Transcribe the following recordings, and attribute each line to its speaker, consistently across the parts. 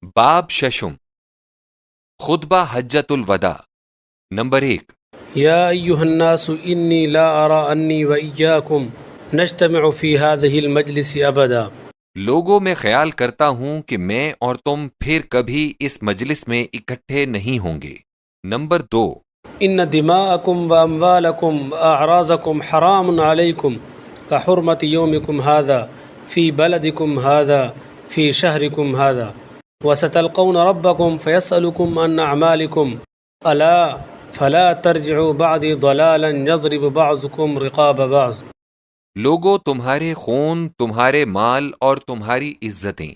Speaker 1: باب ششم خطبہ حجت الوداع نمبر 1
Speaker 2: يا أيها الناس إني لا أرى أني وإياكم نجتمع في هذه المجلس أبدا.
Speaker 1: لوگوں میں خیال کرتا ہوں کہ میں اور تم پھر کبھی اس مجلس میں اکٹھے نہیں ہوں گے. نمبر 2
Speaker 2: إن دماءكم وأموالكم وأعراضكم حرام عليكم كحرمة يومكم هذا في بلدكم هذا في شهركم هذا وستلقون ربكم فيسألكم عن أعمالكم ألا فلا ترجعوا بعدي ضلالا يضرب بعضكم رقاب بعض.
Speaker 1: لوگوں تمہارے خون، تمہارے مال اور تمہاری عزتیں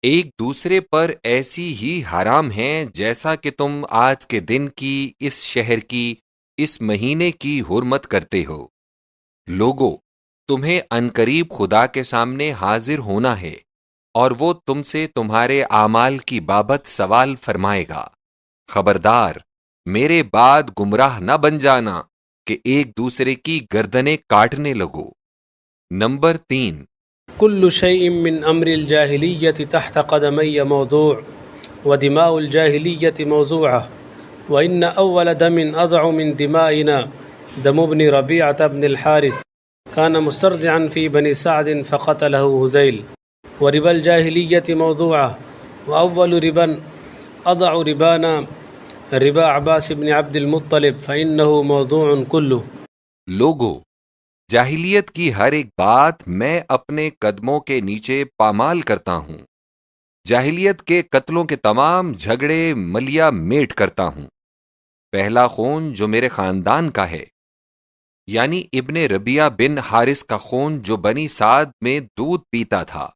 Speaker 1: ایک دوسرے پر ایسی ہی حرام ہیں جیسا کہ تم آج کے دن کی، اس شہر کی، اس مہینے کی حرمت کرتے ہو. لوگوں تمہیں عنقریب خدا کے سامنے حاضر ہونا ہے اور وہ تم سے تمہارے اعمال کی بابت سوال فرمائے گا. خبردار میرے بعد گمراہ نہ بن جانا کہ ایک دوسرے کی گردنیں کاٹنے لگو. نمبر 3
Speaker 2: كل شيء من أمر الجاهلية تحت قدمي موضوع ودماء الجاهلية موضوعة وإن أول دم أضع من دمائنا دم ابن ربيعة بن الحارث كان مسترزعا في بني سعد فقتله هذيل وربا الجاهلية موضوعة وأول ربا أضع ربانا ربا عباس بن عبد المطلب فإنه موضوع كله.
Speaker 1: لوگوں جاہلیت کی ہر ایک بات میں اپنے قدموں کے نیچے پامال کرتا ہوں. جاہلیت کے قتلوں کے تمام جھگڑے ملیا میٹ کرتا ہوں. پہلا خون جو میرے خاندان کا ہے، یعنی ابن ربیعہ بن حارث کا خون جو بنی سعد میں دودھ پیتا تھا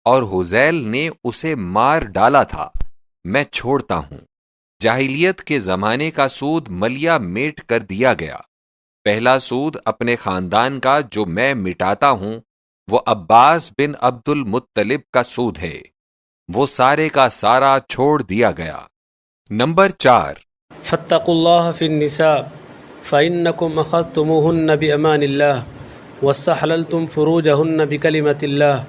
Speaker 1: اور حذیل نے اسے مار ڈالا تھا، میں چھوڑتا ہوں. جاہلیت کے زمانے کا سود ملیا میٹ کر دیا گیا. پہلا سود اپنے خاندان کا جو میں مٹاتا ہوں وہ عباس بن عبد المطلب کا سود ہے، وہ سارے کا سارا چھوڑ دیا گیا. نمبر 4
Speaker 2: فاتقوا الله في النساء فإنكم أخذتموهن بأمان الله واستحللتم فروجهن بكلمة الله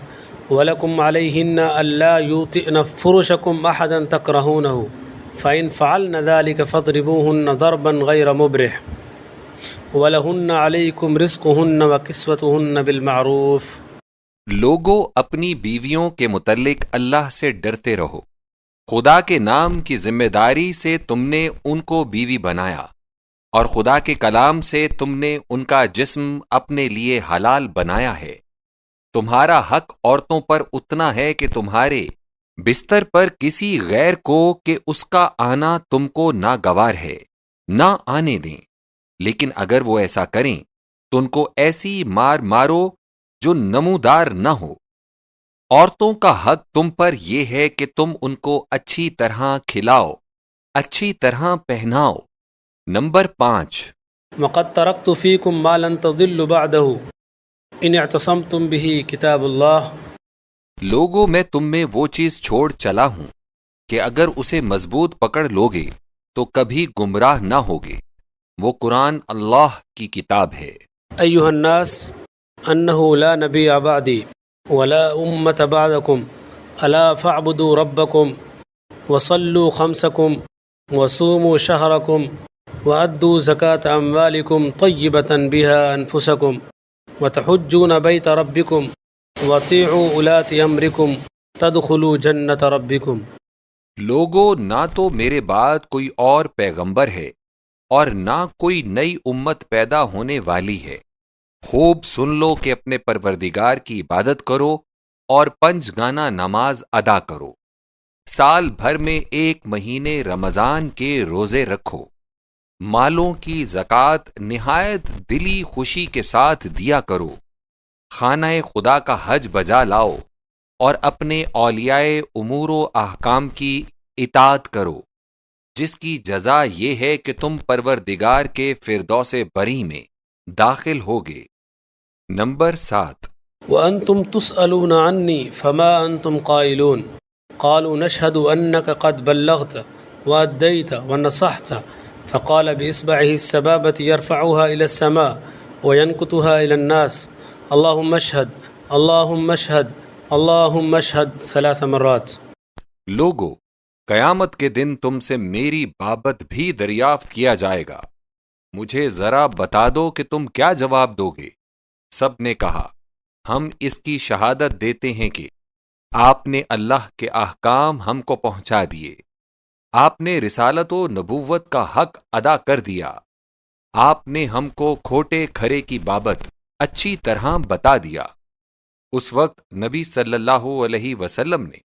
Speaker 2: ولكم عليهن ألا يوطئن فرشكم أحدا تكرهونه فإن فعلن ذلك فاضربوهن ضربا غير مبرح وَلَهُنَّ عَلَيْكُمْ رِزْقُهُنَّ وَكِسْوَتُهُنَّ بِالْمَعْرُوفِ.
Speaker 1: لوگوں اپنی بیویوں کے متعلق اللہ سے ڈرتے رہو. خدا کے نام کی ذمہ داری سے تم نے ان کو بیوی بنایا اور خدا کے کلام سے تم نے ان کا جسم اپنے لیے حلال بنایا ہے. تمہارا حق عورتوں پر اتنا ہے کہ تمہارے بستر پر کسی غیر کو کہ اس کا آنا تم کو ناگوار ہے نہ آنے دیں، لیکن اگر وہ ایسا کریں تو ان کو ایسی مار مارو جو نمودار نہ ہو. عورتوں کا حق تم پر یہ ہے کہ تم ان کو اچھی طرح کھلاؤ، اچھی طرح پہناؤ. نمبر 5
Speaker 2: وقد تركت فيكم ما لن تضلوا بعده إن اعتصمتم به كتاب الله.
Speaker 1: لوگوں میں تم میں وہ چیز چھوڑ چلا ہوں کہ اگر اسے مضبوط پکڑ لوگے تو کبھی گمراہ نہ ہوگے. وہ قرآن اللہ کی کتاب ہے.
Speaker 2: أيها الناس أنه لا نبي بعدي ولا أمة بعدكم ألا فاعبدوا ربكم وصلوا خمسكم وصوموا شهركم وأدوا زكاة أموالكم طيبة بها أنفسكم وتحجون بيت ربكم وأطيعوا ولاة أمركم تدخلوا جنة ربكم.
Speaker 1: لوگوں نہ تو میرے بعد کوئی اور پیغمبر ہے اور نہ کوئی نئی امت پیدا ہونے والی ہے. خوب سن لو کہ اپنے پروردگار کی عبادت کرو اور 5 گانا نماز ادا کرو. سال بھر میں 1 مہینے رمضان کے روزے رکھو. مالوں کی زکوٰۃ نہایت دلی خوشی کے ساتھ دیا کرو. خانہ خدا کا حج بجا لاؤ اور اپنے اولیاء امور و احکام کی اطاعت کرو، جس کی جزا یہ ہے کہ تم پروردگار کے فردوس بری میں داخل ہوگے. نمبر 7
Speaker 2: وأنتم تسألون عني فما أنتم قائلون قالوا نشهد أنك قد بلغت وأديت ونصحت فقال بإصبعه السبابة يرفعها إلى السماء وينكتها إلى الناس اللهم اشهد اللهم اشهد اللهم اشهد 3 مرات.
Speaker 1: لوگو قیامت کے دن تم سے میری بابت بھی دریافت کیا جائے گا، مجھے ذرا بتا دو کہ تم کیا جواب دو گے؟ سب نے کہا، ہم اس کی شہادت دیتے ہیں کہ آپ نے اللہ کے احکام ہم کو پہنچا دیے، آپ نے رسالت و نبوت کا حق ادا کر دیا، آپ نے ہم کو کھوٹے کھرے کی بابت اچھی طرح بتا دیا۔ اس وقت نبی صلی اللہ علیہ وسلم نے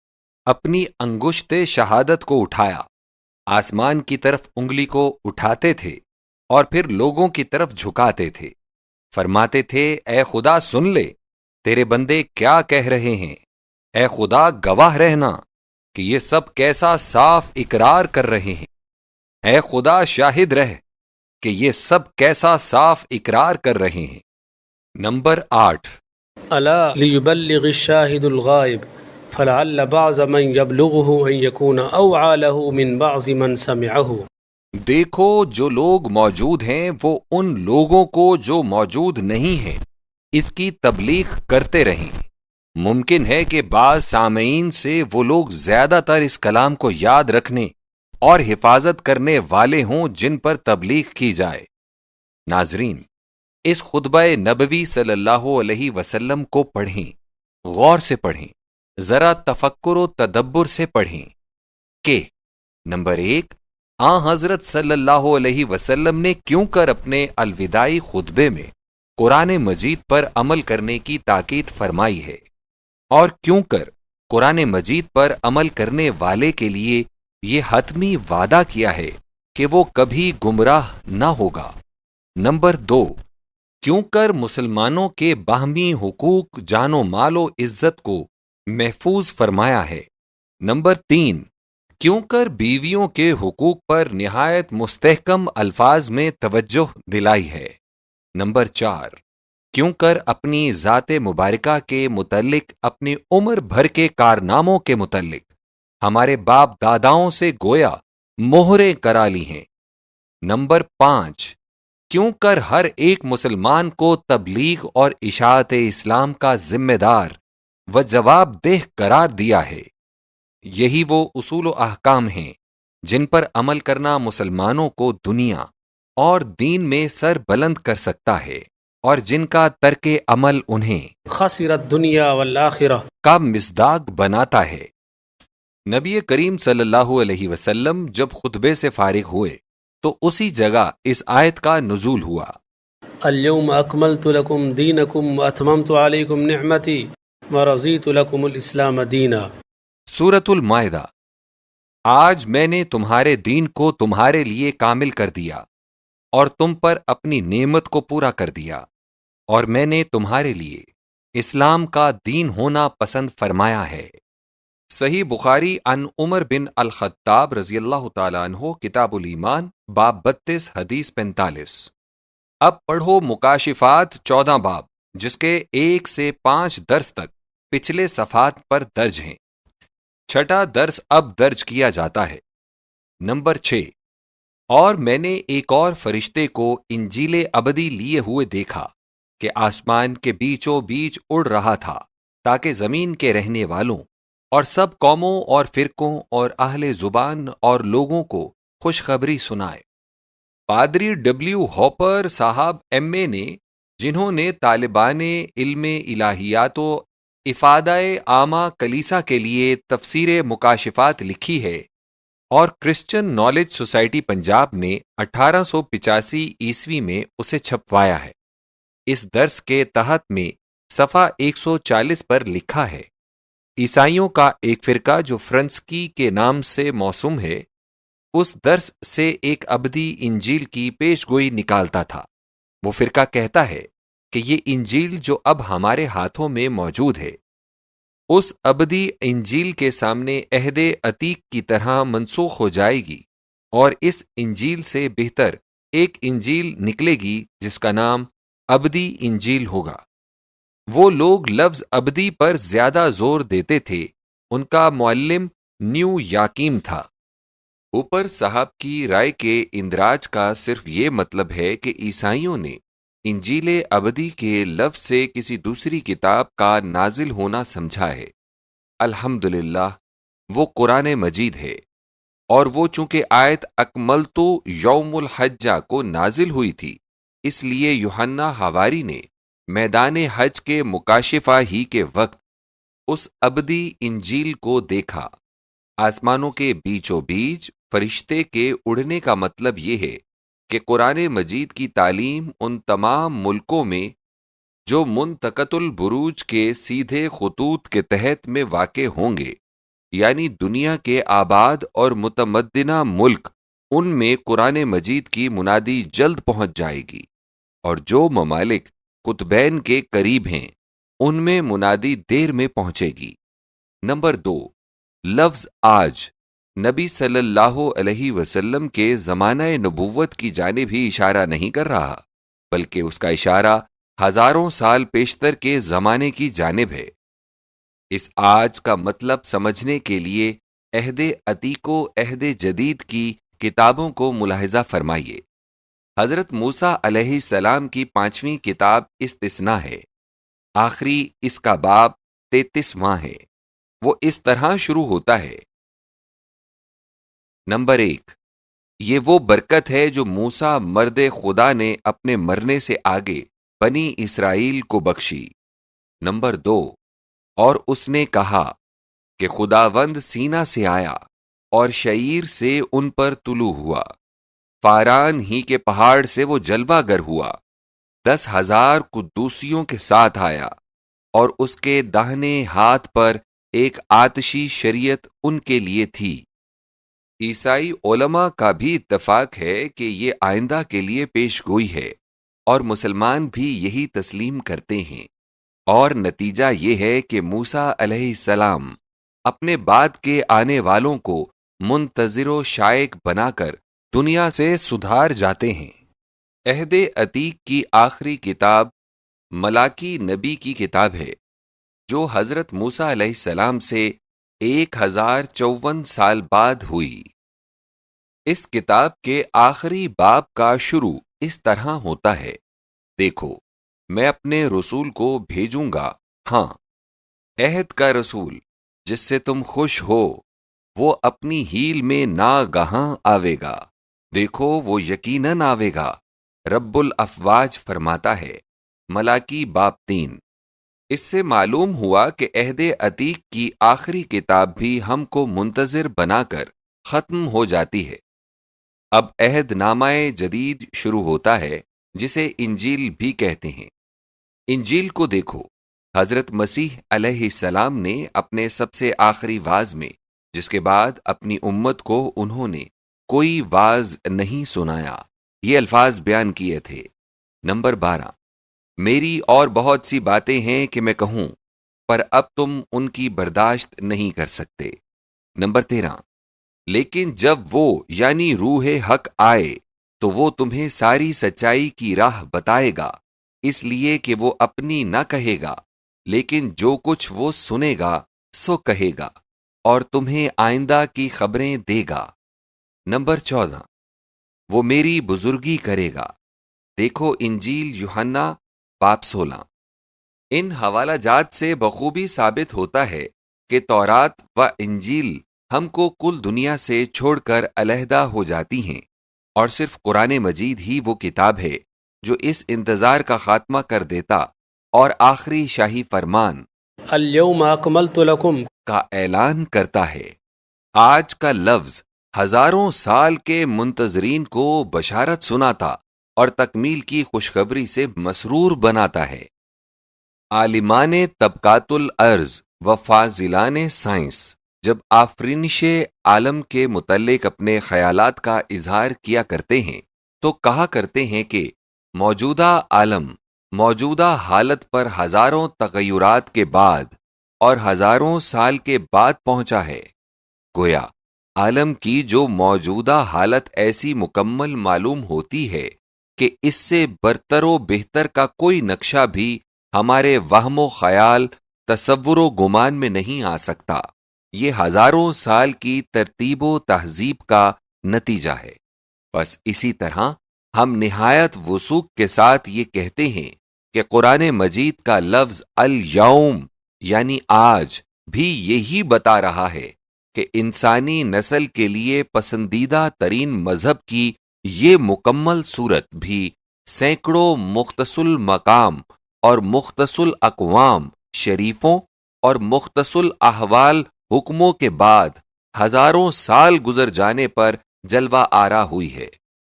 Speaker 1: اپنی انگشت شہادت کو اٹھایا، آسمان کی طرف انگلی کو اٹھاتے تھے اور پھر لوگوں کی طرف جھکاتے تھے، فرماتے تھے، اے خدا سن لے، تیرے بندے کیا کہہ رہے ہیں، اے خدا گواہ رہنا کہ یہ سب کیسا صاف اقرار کر رہے ہیں، اے خدا شاہد رہ کہ یہ سب کیسا صاف اقرار کر رہے ہیں۔ نمبر 8،
Speaker 2: الا لیبلغ الشاہد الغائب فلعل بعض من یبلغه ان یکون اوعى له من بعض من سمعه۔
Speaker 1: دیکھو جو لوگ موجود ہیں وہ ان لوگوں کو جو موجود نہیں ہیں اس کی تبلیغ کرتے رہیں، ممکن ہے کہ بعض سامعین سے وہ لوگ زیادہ تر اس کلام کو یاد رکھنے اور حفاظت کرنے والے ہوں جن پر تبلیغ کی جائے۔ ناظرین، اس خطبہ نبوی صلی اللہ علیہ وسلم کو پڑھیں، غور سے پڑھیں، ذرا تفکر و تدبر سے پڑھیں کہ نمبر 1، حضرت صلی اللہ علیہ وسلم نے کیوں کر اپنے الوداعی خطبے میں قرآن مجید پر عمل کرنے کی تاکید فرمائی ہے، اور کیوں کر قرآن مجید پر عمل کرنے والے کے لیے یہ حتمی وعدہ کیا ہے کہ وہ کبھی گمراہ نہ ہوگا۔ نمبر 2، کیوں کر مسلمانوں کے باہمی حقوق جان و مال و عزت کو محفوظ فرمایا ہے۔ نمبر 3، کیوں کر بیویوں کے حقوق پر نہایت مستحکم الفاظ میں توجہ دلائی ہے۔ نمبر 4، کیوں کر اپنی ذات مبارکہ کے متعلق اپنی عمر بھر کے کارناموں کے متعلق ہمارے باپ داداؤں سے گویا مہریں کرا لی ہیں۔ نمبر 5، کیوں کر ہر ایک مسلمان کو تبلیغ اور اشاعت اسلام کا ذمہ دار و جواب دہ قرار دیا ہے۔ یہی وہ اصول و احکام ہیں جن پر عمل کرنا مسلمانوں کو دنیا اور دین میں سر بلند کر سکتا ہے، اور جن کا ترک عمل انہیں
Speaker 2: خسر الدنیا والآخرہ
Speaker 1: کا مصداق بناتا ہے۔ نبی کریم صلی اللہ علیہ وسلم جب خطبے سے فارغ ہوئے تو اسی جگہ اس آیت کا نزول ہوا۔
Speaker 2: اليوم اکملت لکم دینکم واتممت علیکم نعمتی ورضیت لکم الاسلام دینا۔
Speaker 1: سورۃ المائدہ۔ آج میں نے تمہارے دین کو تمہارے لیے کامل کر دیا اور تم پر اپنی نعمت کو پورا کر دیا، اور میں نے تمہارے لیے اسلام کا دین ہونا پسند فرمایا ہے۔ صحیح بخاری عن عمر بن الخطاب رضی اللہ تعالیٰ عنہ، کتاب الایمان، باب 32، حدیث 45۔ اب پڑھو مکاشفات 14 باب، جس کے 1 سے 5 درس تک پچھلے صفحات پر درج ہیں۔ چھٹا درس اب درج کیا جاتا ہے۔ نمبر 6، اور میں نے ایک اور فرشتے کو انجیل ابدی لیے ہوئے دیکھا کہ آسمان کے بیچوں بیچ اڑ رہا تھا، تاکہ زمین کے رہنے والوں اور سب قوموں اور فرقوں اور اہل زبان اور لوگوں کو خوشخبری سنائے۔ پادری ڈبلیو ہاپر صاحب MA نے، جنہوں نے طالبان علم الہیات و افادہ عامہ کلیسا کے لیے تفسیر مکاشفات لکھی ہے، اور کرسچن نالج سوسائٹی پنجاب نے 1885 عیسوی میں اسے چھپوایا ہے۔ اس درس کے تحت میں صفحہ 140 پر لکھا ہے، عیسائیوں کا ایک فرقہ جو فرنسکی کے نام سے موسوم ہے، اس درس سے ایک ابدی انجیل کی پیش گوئی نکالتا تھا۔ وہ فرقہ کہتا ہے کہ یہ انجیل جو اب ہمارے ہاتھوں میں موجود ہے، اس ابدی انجیل کے سامنے عہد عتیق کی طرح منسوخ ہو جائے گی، اور اس انجیل سے بہتر ایک انجیل نکلے گی جس کا نام ابدی انجیل ہوگا۔ وہ لوگ لفظ ابدی پر زیادہ زور دیتے تھے، ان کا معلم نیو یاکیم تھا۔ اوپر صاحب کی رائے کے اندراج کا صرف یہ مطلب ہے کہ عیسائیوں نے انجیل ابدی کے لفظ سے کسی دوسری کتاب کا نازل ہونا سمجھا ہے۔ الحمدللہ وہ قرآن مجید ہے اور وہ چونکہ آیت اکملتو یوم الحجہ کو نازل ہوئی تھی، اس لیے یوحنا حواری نے میدان حج کے مکاشفہ ہی کے وقت اس ابدی انجیل کو دیکھا۔ آسمانوں کے بیچوں بیچ فرشتے کے اڑنے کا مطلب یہ ہے کہ قرآن مجید کی تعلیم ان تمام ملکوں میں جو منطقۃ البروج کے سیدھے خطوط کے تحت میں واقع ہوں گے، یعنی دنیا کے آباد اور متمدنہ ملک، ان میں قرآن مجید کی منادی جلد پہنچ جائے گی، اور جو ممالک قطبین کے قریب ہیں ان میں منادی دیر میں پہنچے گی۔ نمبر 2، لفظ آج نبی صلی اللہ علیہ وسلم کے زمانہ نبوت کی جانب ہی اشارہ نہیں کر رہا، بلکہ اس کا اشارہ ہزاروں سال پیشتر کے زمانے کی جانب ہے۔ اس آج کا مطلب سمجھنے کے لیے عہد عتیق و عہد جدید کی کتابوں کو ملاحظہ فرمائیے۔ حضرت موسیٰ علیہ السلام کی 5ویں کتاب استثناء ہے، آخری اس کا باب 33واں ہے۔ وہ اس طرح شروع ہوتا ہے: نمبر 1، یہ وہ برکت ہے جو موسیٰ مرد خدا نے اپنے مرنے سے آگے بنی اسرائیل کو بخشی۔ نمبر 2، اور اس نے کہا کہ خداوند سینا سے آیا اور شعیر سے ان پر طلوع ہوا، فاران ہی کے پہاڑ سے وہ جلوہ گر ہوا، 10,000 قدوسیوں کے ساتھ آیا، اور اس کے داہنے ہاتھ پر ایک آتشی شریعت ان کے لیے تھی۔ عیسائی علماء کا بھی اتفاق ہے کہ یہ آئندہ کے لیے پیش گوئی ہے، اور مسلمان بھی یہی تسلیم کرتے ہیں، اور نتیجہ یہ ہے کہ موسیٰ علیہ السلام اپنے بعد کے آنے والوں کو منتظر و شائق بنا کر دنیا سے سدھار جاتے ہیں۔ عہد عتیق کی آخری کتاب ملاکی نبی کی کتاب ہے، جو حضرت موسیٰ علیہ السلام سے 1054 سال بعد ہوئی۔ اس کتاب کے آخری باب کا شروع اس طرح ہوتا ہے: دیکھو، میں اپنے رسول کو بھیجوں گا، ہاں، عہد کا رسول جس سے تم خوش ہو، وہ اپنی ہیل میں ناگہاں آوے گا، دیکھو وہ یقیناً آوے گا، رب الافواج فرماتا ہے۔ ملاکی باب 3۔ اس سے معلوم ہوا کہ عہد عتیق کی آخری کتاب بھی ہم کو منتظر بنا کر ختم ہو جاتی ہے۔ اب عہد نامہ جدید شروع ہوتا ہے، جسے انجیل بھی کہتے ہیں۔ انجیل کو دیکھو، حضرت مسیح علیہ السلام نے اپنے سب سے آخری وعظ میں، جس کے بعد اپنی امت کو انہوں نے کوئی وعظ نہیں سنایا، یہ الفاظ بیان کیے تھے۔ نمبر 12، میری اور بہت سی باتیں ہیں کہ میں کہوں، پر اب تم ان کی برداشت نہیں کر سکتے۔ نمبر 13، لیکن جب وہ یعنی روح حق آئے تو وہ تمہیں ساری سچائی کی راہ بتائے گا، اس لیے کہ وہ اپنی نہ کہے گا، لیکن جو کچھ وہ سنے گا سو کہے گا، اور تمہیں آئندہ کی خبریں دے گا۔ نمبر 14، وہ میری بزرگی کرے گا۔ دیکھو انجیل یوحنا باب 16۔ ان حوالہ جات سے بخوبی ثابت ہوتا ہے کہ تورات و انجیل ہم کو کل دنیا سے چھوڑ کر علیحدہ ہو جاتی ہیں، اور صرف قرآن مجید ہی وہ کتاب ہے جو اس انتظار کا خاتمہ کر دیتا اور آخری شاہی فرمان
Speaker 2: اليوم اکملت لکم
Speaker 1: کا اعلان کرتا ہے۔ آج کا لفظ ہزاروں سال کے منتظرین کو بشارت سناتا اور تکمیل کی خوشخبری سے مسرور بناتا ہے۔ عالمان طبقات الارض و فاضلان سائنس جب آفرینش عالم کے متعلق اپنے خیالات کا اظہار کیا کرتے ہیں تو کہا کرتے ہیں کہ موجودہ عالم موجودہ حالت پر ہزاروں تغیرات کے بعد اور ہزاروں سال کے بعد پہنچا ہے۔ گویا عالم کی جو موجودہ حالت ایسی مکمل معلوم ہوتی ہے کہ اس سے برتر و بہتر کا کوئی نقشہ بھی ہمارے وہم و خیال، تصور و گمان میں نہیں آ سکتا، یہ ہزاروں سال کی ترتیب و تہذیب کا نتیجہ ہے۔ بس اسی طرح ہم نہایت وثوق کے ساتھ یہ کہتے ہیں کہ قرآن مجید کا لفظ الیوم یعنی آج بھی یہی بتا رہا ہے کہ انسانی نسل کے لیے پسندیدہ ترین مذہب کی یہ مکمل صورت بھی سینکڑوں مختص المقام اور مختص الاقوام شریفوں اور مختص الاحوال حکموں کے بعد ہزاروں سال گزر جانے پر جلوہ آرا ہوئی ہے،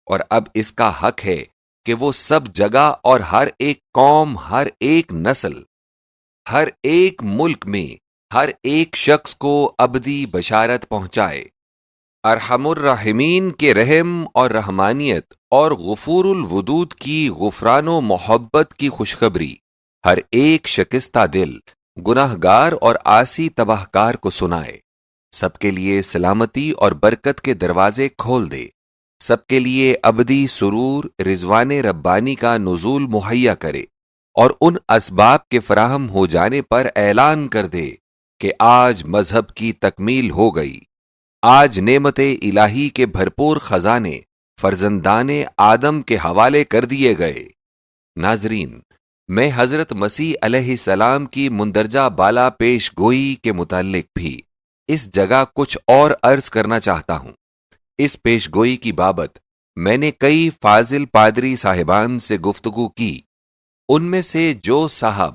Speaker 1: اور اب اس کا حق ہے کہ وہ سب جگہ اور ہر ایک قوم، ہر ایک نسل، ہر ایک ملک میں ہر ایک شخص کو ابدی بشارت پہنچائے۔ ارحم الراحمین کے رحم اور رحمانیت اور غفور الودود کی غفران و محبت کی خوشخبری ہر ایک شکستہ دل، گناہ گار اور عاصی تباہ کار کو سنائے، سب کے لیے سلامتی اور برکت کے دروازے کھول دے، سب کے لیے ابدی سرور، رضوان ربانی کا نزول مہیا کرے، اور ان اسباب کے فراہم ہو جانے پر اعلان کر دے کہ آج مذہب کی تکمیل ہو گئی، آج نعمت الہی کے بھرپور خزانے فرزندان آدم کے حوالے کر دیے گئے۔ ناظرین، میں حضرت مسیح علیہ السلام کی مندرجہ بالا پیش گوئی کے متعلق بھی اس جگہ کچھ اور عرض کرنا چاہتا ہوں۔ اس پیش گوئی کی بابت میں نے کئی فاضل پادری صاحبان سے گفتگو کی، ان میں سے جو صاحب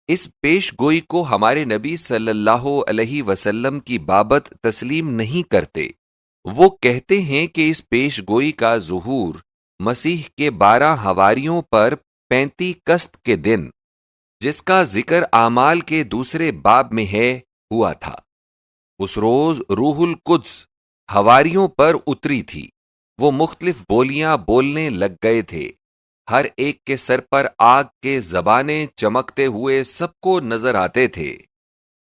Speaker 1: اس پیش گوئی کو ہمارے نبی صلی اللہ علیہ وسلم کی بابت تسلیم نہیں کرتے، وہ کہتے ہیں کہ اس پیش گوئی کا ظہور مسیح کے 12 حواریوں پر 35 قسط کے دن، جس کا ذکر اعمال کے دوسرے باب میں ہے، ہوا تھا۔ اس روز روح القدس حواریوں پر اتری تھی، وہ مختلف بولیاں بولنے لگ گئے تھے، ہر ایک کے سر پر آگ کے زبانیں چمکتے ہوئے سب کو نظر آتے تھے۔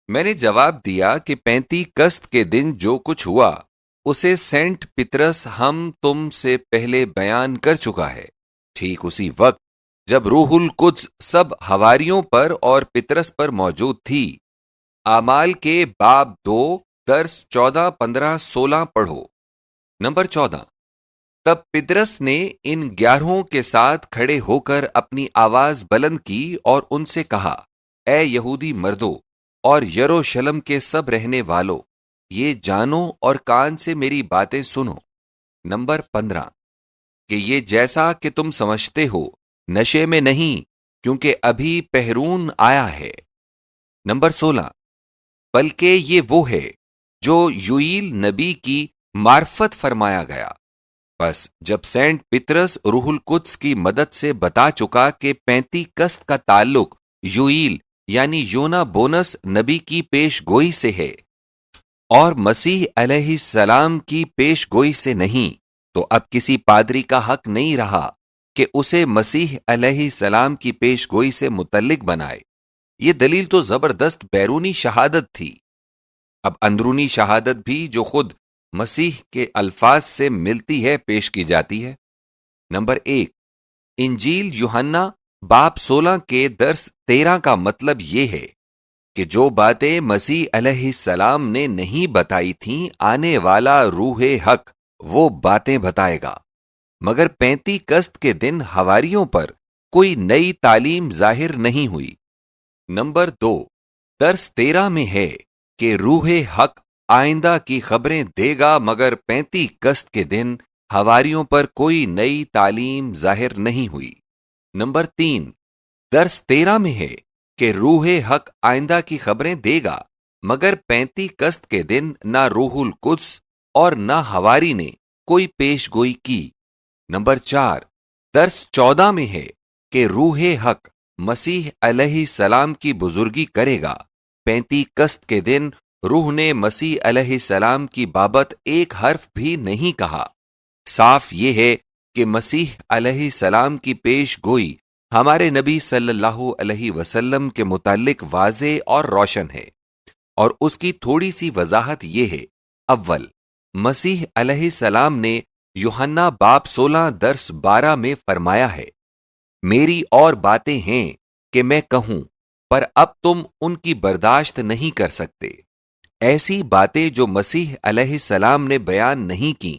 Speaker 1: میں نے جواب دیا کہ 35 قسط کے دن جو کچھ ہوا اسے سینٹ پطرس ہم تم سے پہلے بیان کر چکا ہے۔ ٹھیک اسی وقت جب روح القدس سب حواریوں پر اور پطرس پر موجود تھی، اعمال کے باب 2 درس 14، 15، 16 پڑھو۔ نمبر 14، تب پطرس نے ان 11 کے ساتھ کھڑے ہو کر اپنی آواز بلند کی اور ان سے کہا، اے یہودی مردو اور یروشلم کے سب رہنے والو، یہ جانو اور کان سے میری باتیں سنو۔ نمبر 15، کہ یہ جیسا کہ تم سمجھتے ہو نشے میں نہیں، کیونکہ ابھی پہرون آیا ہے۔ نمبر 16، بلکہ یہ وہ ہے جو یوئیل نبی کی معرفت فرمایا گیا۔ بس جب سینٹ پطرس روح القدس کی مدد سے بتا چکا کہ 35 قسط کا تعلق یوئیل یعنی یونا بونس نبی کی پیش گوئی سے ہے اور مسیح علیہ السلام کی پیش گوئی سے نہیں، تو اب کسی پادری کا حق نہیں رہا کہ اسے مسیح علیہ السلام کی پیش گوئی سے متعلق بنائے۔ یہ دلیل تو زبردست بیرونی شہادت تھی، اب اندرونی شہادت بھی جو خود مسیح کے الفاظ سے ملتی ہے پیش کی جاتی ہے۔ نمبر 1، انجیل یوحنا باب 16 کے درس 13 کا مطلب یہ ہے کہ جو باتیں مسیح علیہ السلام نے نہیں بتائی تھیں، آنے والا روح حق وہ باتیں بتائے گا، مگر 35 قسط کے دن حواریوں پر کوئی نئی تعلیم ظاہر نہیں ہوئی۔ نمبر 2، درس 13 میں ہے کہ روح حق آئندہ کی خبریں دے گا، مگر 35 قسط کے دن حواریوں پر کوئی نئی تعلیم ظاہر نہیں ہوئی۔ نمبر 3، درس 13 میں ہے کہ روح حق آئندہ کی خبریں دے گا، مگر 35 قسط کے دن نہ روح القدس اور نہ حواری نے کوئی پیش گوئی کی۔ نمبر 4، درس 14 میں ہے کہ روح حق مسیح علیہ السلام کی بزرگی کرے گا۔ 35 قسط کے دن روح نے مسیح علیہ السلام کی بابت ایک حرف بھی نہیں کہا۔ صاف یہ ہے کہ مسیح علیہ السلام کی پیش گوئی ہمارے نبی صلی اللہ علیہ وسلم کے متعلق واضح اور روشن ہے، اور اس کی تھوڑی سی وضاحت یہ ہے۔ اول، مسیح علیہ السلام نے یوحنا باب 16 درس 12 میں فرمایا ہے، میری اور باتیں ہیں کہ میں کہوں، پر اب تم ان کی برداشت نہیں کر سکتے۔ ایسی باتیں جو مسیح علیہ السلام نے بیان نہیں کی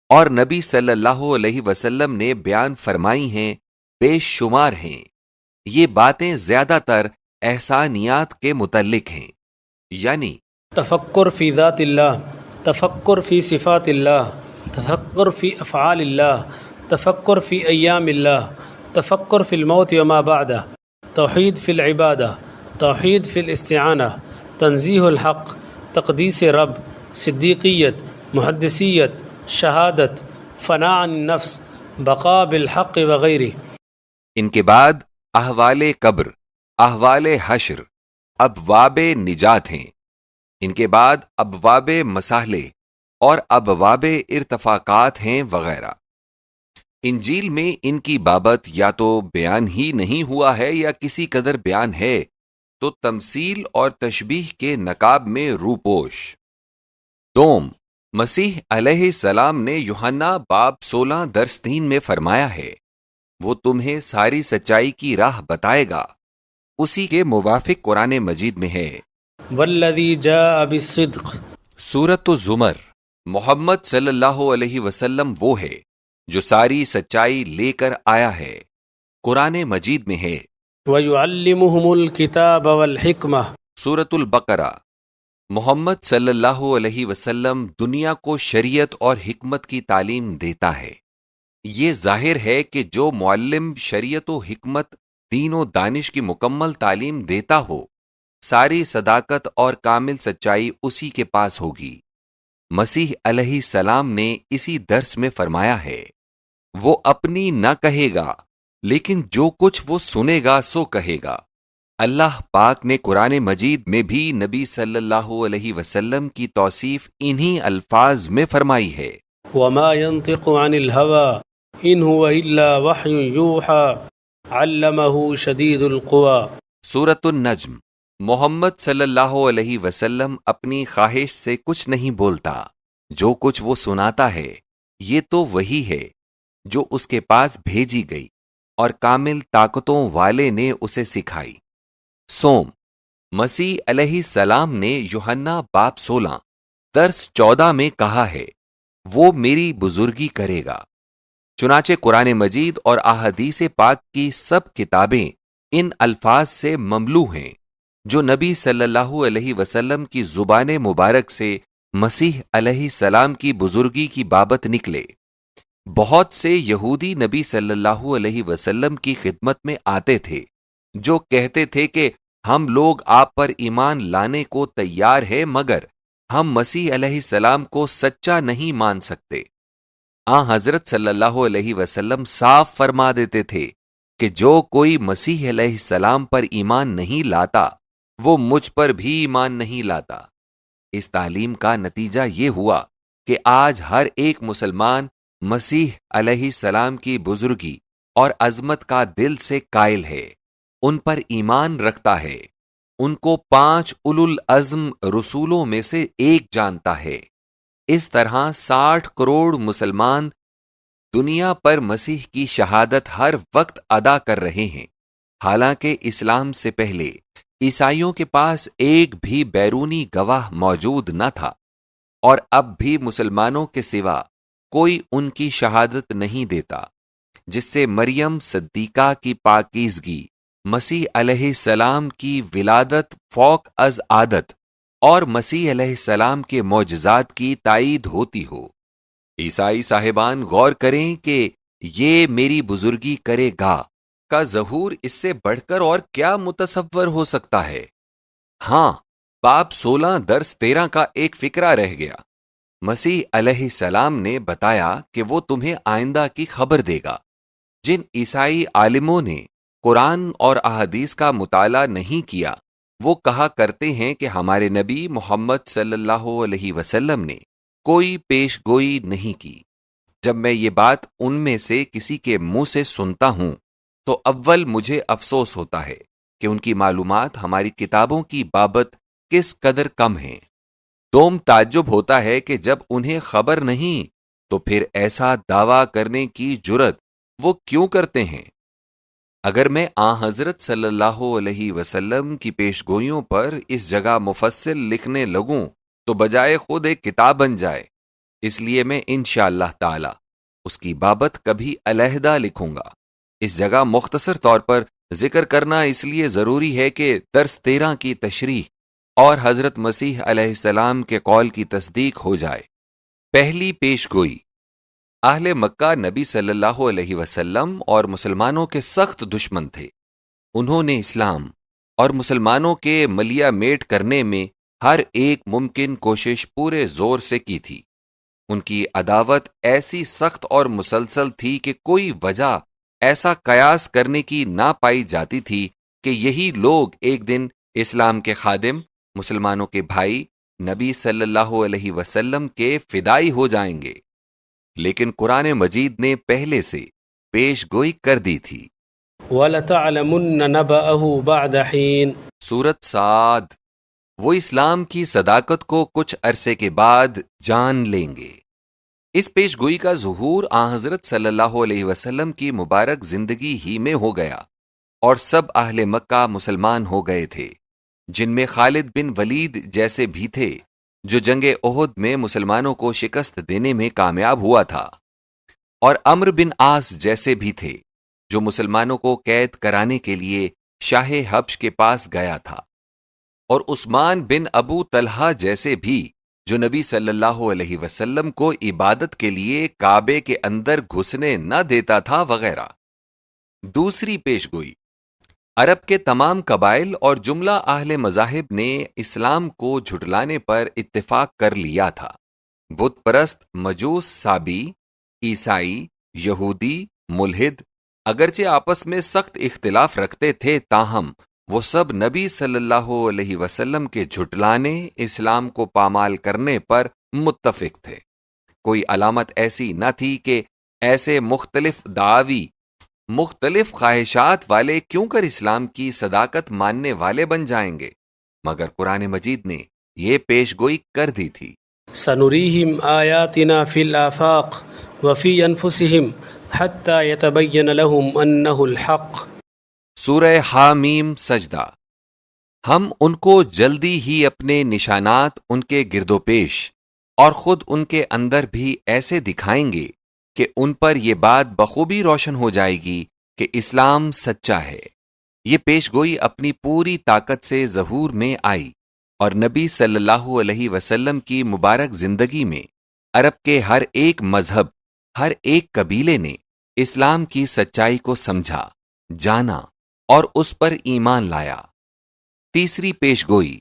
Speaker 1: اور نبی صلی اللہ علیہ وسلم نے بیان فرمائی ہیں، بے شمار ہیں۔ یہ باتیں زیادہ تر احسانیات کے متعلق ہیں، یعنی
Speaker 2: تفکر فی ذات اللہ، تفکر فی صفات اللہ، تفکر فی افعال اللہ، تفکر فی ایام اللہ، تفکر فی الموت وما بعدہ، توحید فی العبادہ، توحید فی الاستعانہ، تنزیہ الحق، تقدیس رب، صدیقیت، محدثیت، شہادت، فناء عن النفس، بقاء بالحق وغیرہ۔
Speaker 1: ان کے بعد احوال قبر، احوال حشر، ابواب نجات ہیں۔ ان کے بعد ابواب مسالے اور ابواب ارتفاقات ہیں وغیرہ۔ انجیل میں ان کی بابت یا تو بیان ہی نہیں ہوا ہے یا کسی قدر بیان ہے تو تمثیل اور تشبیہ کے نقاب میں روپوش۔ دوم، مسیح علیہ السلام نے یوحنا باب 16 درس 3 میں فرمایا ہے، وہ تمہیں ساری سچائی کی راہ بتائے گا۔ اسی کے موافق قرآن مجید میں ہے،
Speaker 2: والذی جاء بالصدق۔
Speaker 1: سورۃ الزمر، محمد صلی اللہ علیہ وسلم وہ ہے جو ساری سچائی لے کر آیا ہے۔ قرآن مجید میں ہے،
Speaker 2: وَيُعَلِّمُهُمُ الْكِتَابَ وَالْحِكْمَةَ۔
Speaker 1: سورۃ البقرہ، محمد صلی اللہ علیہ وسلم دنیا کو شریعت اور حکمت کی تعلیم دیتا ہے۔ یہ ظاہر ہے کہ جو معلم شریعت و حکمت، دین و دانش کی مکمل تعلیم دیتا ہو، ساری صداقت اور کامل سچائی اسی کے پاس ہوگی۔ مسیح علیہ السلام نے اسی درس میں فرمایا ہے، وہ اپنی نہ کہے گا لیکن جو کچھ وہ سنے گا سو کہے گا۔ اللہ پاک نے قرآن مجید میں بھی نبی صلی اللہ علیہ وسلم کی توصیف انہی الفاظ میں فرمائی ہے،
Speaker 2: وما ينطق عن الهوى ان هو الا وحی یوحى علمه شدید القوى۔
Speaker 1: سورۃ النجم، محمد صلی اللہ علیہ وسلم اپنی خواہش سے کچھ نہیں بولتا، جو کچھ وہ سناتا ہے یہ تو وہی ہے جو اس کے پاس بھیجی گئی اور کامل طاقتوں والے نے اسے سکھائی۔ سوم، مسیح علیہ السلام نے یوحنا باب 16 درس 14 میں کہا ہے، وہ میری بزرگی کرے گا۔ چنانچہ قرآن مجید اور احادیث پاک کی سب کتابیں ان الفاظ سے مملو ہیں جو نبی صلی اللہ علیہ وسلم کی زبان مبارک سے مسیح علیہ السلام کی بزرگی کی بابت نکلے۔ بہت سے یہودی نبی صلی اللہ علیہ وسلم کی خدمت میں آتے تھے جو کہتے تھے کہ ہم لوگ آپ پر ایمان لانے کو تیار ہیں مگر ہم مسیح علیہ السلام کو سچا نہیں مان سکتے۔ حضرت صلی اللہ علیہ وسلم صاف فرما دیتے تھے کہ جو کوئی مسیح علیہ السلام پر ایمان نہیں لاتا وہ مجھ پر بھی ایمان نہیں لاتا۔ اس تعلیم کا نتیجہ یہ ہوا کہ آج ہر ایک مسلمان مسیح علیہ السلام کی بزرگی اور عظمت کا دل سے قائل ہے، ان پر ایمان رکھتا ہے، ان کو 5 اولو العزم رسولوں میں سے ایک جانتا ہے۔ اس طرح 60 کروڑ مسلمان دنیا پر مسیح کی شہادت ہر وقت ادا کر رہے ہیں، حالانکہ اسلام سے پہلے عیسائیوں کے پاس ایک بھی بیرونی گواہ موجود نہ تھا، اور اب بھی مسلمانوں کے سوا کوئی ان کی شہادت نہیں دیتا، جس سے مریم صدیقہ کی پاکیزگی، مسیح علیہ السلام کی ولادت فوق از عادت اور مسیح علیہ السلام کے معجزات کی تائید ہوتی ہو۔ عیسائی صاحبان غور کریں کہ یہ میری بزرگی کرے گا کا ظہور اس سے بڑھ کر اور کیا متصور ہو سکتا ہے؟ ہاں، باب 16 درس 13 کا ایک فقرہ رہ گیا۔ مسیح علیہ السلام نے بتایا کہ وہ تمہیں آئندہ کی خبر دے گا۔ جن عیسائی عالموں نے قرآن اور احادیث کا مطالعہ نہیں کیا وہ کہا کرتے ہیں کہ ہمارے نبی محمد صلی اللہ علیہ وسلم نے کوئی پیش گوئی نہیں کی۔ جب میں یہ بات ان میں سے کسی کے منہ سے سنتا ہوں تو اول مجھے افسوس ہوتا ہے کہ ان کی معلومات ہماری کتابوں کی بابت کس قدر کم ہیں۔ دوم، تعجب ہوتا ہے کہ جب انہیں خبر نہیں تو پھر ایسا دعویٰ کرنے کی جرت وہ کیوں کرتے ہیں؟ اگر میں حضرت صلی اللہ علیہ وسلم کی پیشگوئیوں پر اس جگہ مفصل لکھنے لگوں تو بجائے خود ایک کتاب بن جائے، اس لیے میں انشاءاللہ تعالی اس کی بابت کبھی علیحدہ لکھوں گا۔ اس جگہ مختصر طور پر ذکر کرنا اس لیے ضروری ہے کہ درس 13 کی تشریح اور حضرت مسیح علیہ السلام کے قول کی تصدیق ہو جائے۔ پہلی پیش گوئی، اہل مکہ نبی صلی اللہ علیہ وسلم اور مسلمانوں کے سخت دشمن تھے۔ انہوں نے اسلام اور مسلمانوں کے ملیا میٹ کرنے میں ہر ایک ممکن کوشش پورے زور سے کی تھی۔ ان کی عداوت ایسی سخت اور مسلسل تھی کہ کوئی وجہ ایسا قیاس کرنے کی نہ پائی جاتی تھی کہ یہی لوگ ایک دن اسلام کے خادم، مسلمانوں کے بھائی، نبی صلی اللہ علیہ وسلم کے فدائی ہو جائیں گے۔ لیکن قرآن مجید نے پہلے سے پیش گوئی کر دی تھی۔
Speaker 2: وَلَتَعْلَمُنَّ نَبَأَهُ بَعْدَ حِينٍ۔
Speaker 1: سورۃ صاد، وہ اسلام کی صداقت کو کچھ عرصے کے بعد جان لیں گے۔ اس پیش گوئی کا ظہور آن حضرت صلی اللہ علیہ وسلم کی مبارک زندگی ہی میں ہو گیا، اور سب اہل مکہ مسلمان ہو گئے تھے، جن میں خالد بن ولید جیسے بھی تھے جو جنگ احد میں مسلمانوں کو شکست دینے میں کامیاب ہوا تھا، اور عمرو بن عاص جیسے بھی تھے جو مسلمانوں کو قید کرانے کے لیے شاہ حبش کے پاس گیا تھا، اور عثمان بن ابو طلحہ جیسے بھی جو نبی صلی اللہ علیہ وسلم کو عبادت کے لیے کعبے کے اندر گھسنے نہ دیتا تھا وغیرہ۔ دوسری پیش گوئی، عرب کے تمام قبائل اور جملہ اہل مذاہب نے اسلام کو جھٹلانے پر اتفاق کر لیا تھا۔ بت پرست مجوس، سابی، عیسائی، یہودی، ملحد اگرچہ آپس میں سخت اختلاف رکھتے تھے، تاہم وہ سب نبی صلی اللہ علیہ وسلم کے جھٹلانے، اسلام کو پامال کرنے پر متفق تھے۔ کوئی علامت ایسی نہ تھی کہ ایسے مختلف دعاوی، مختلف خواہشات والے کیوں کر اسلام کی صداقت ماننے والے بن جائیں گے، مگر قرآن مجید نے یہ پیش گوئی کر دی تھی۔
Speaker 2: سَنُرِيهِمْ آيَاتِنَا فِي الْآفَاقِ وَفِي أَنفُسِهِمْ حَتَّى يَتَبَيَّنَ لَهُمْ أَنَّهُ الْحَقُّ۔
Speaker 1: سورہ حامیم سجدہ، ہم ان کو جلدی ہی اپنے نشانات ان کے گرد و پیش اور خود ان کے اندر بھی ایسے دکھائیں گے کہ ان پر یہ بات بخوبی روشن ہو جائے گی کہ اسلام سچا ہے۔ یہ پیش گوئی اپنی پوری طاقت سے ظہور میں آئی، اور نبی صلی اللہ علیہ وسلم کی مبارک زندگی میں عرب کے ہر ایک مذہب، ہر ایک قبیلے نے اسلام کی سچائی کو سمجھا، جانا اور اس پر ایمان لایا۔ تیسری پیش گوئی،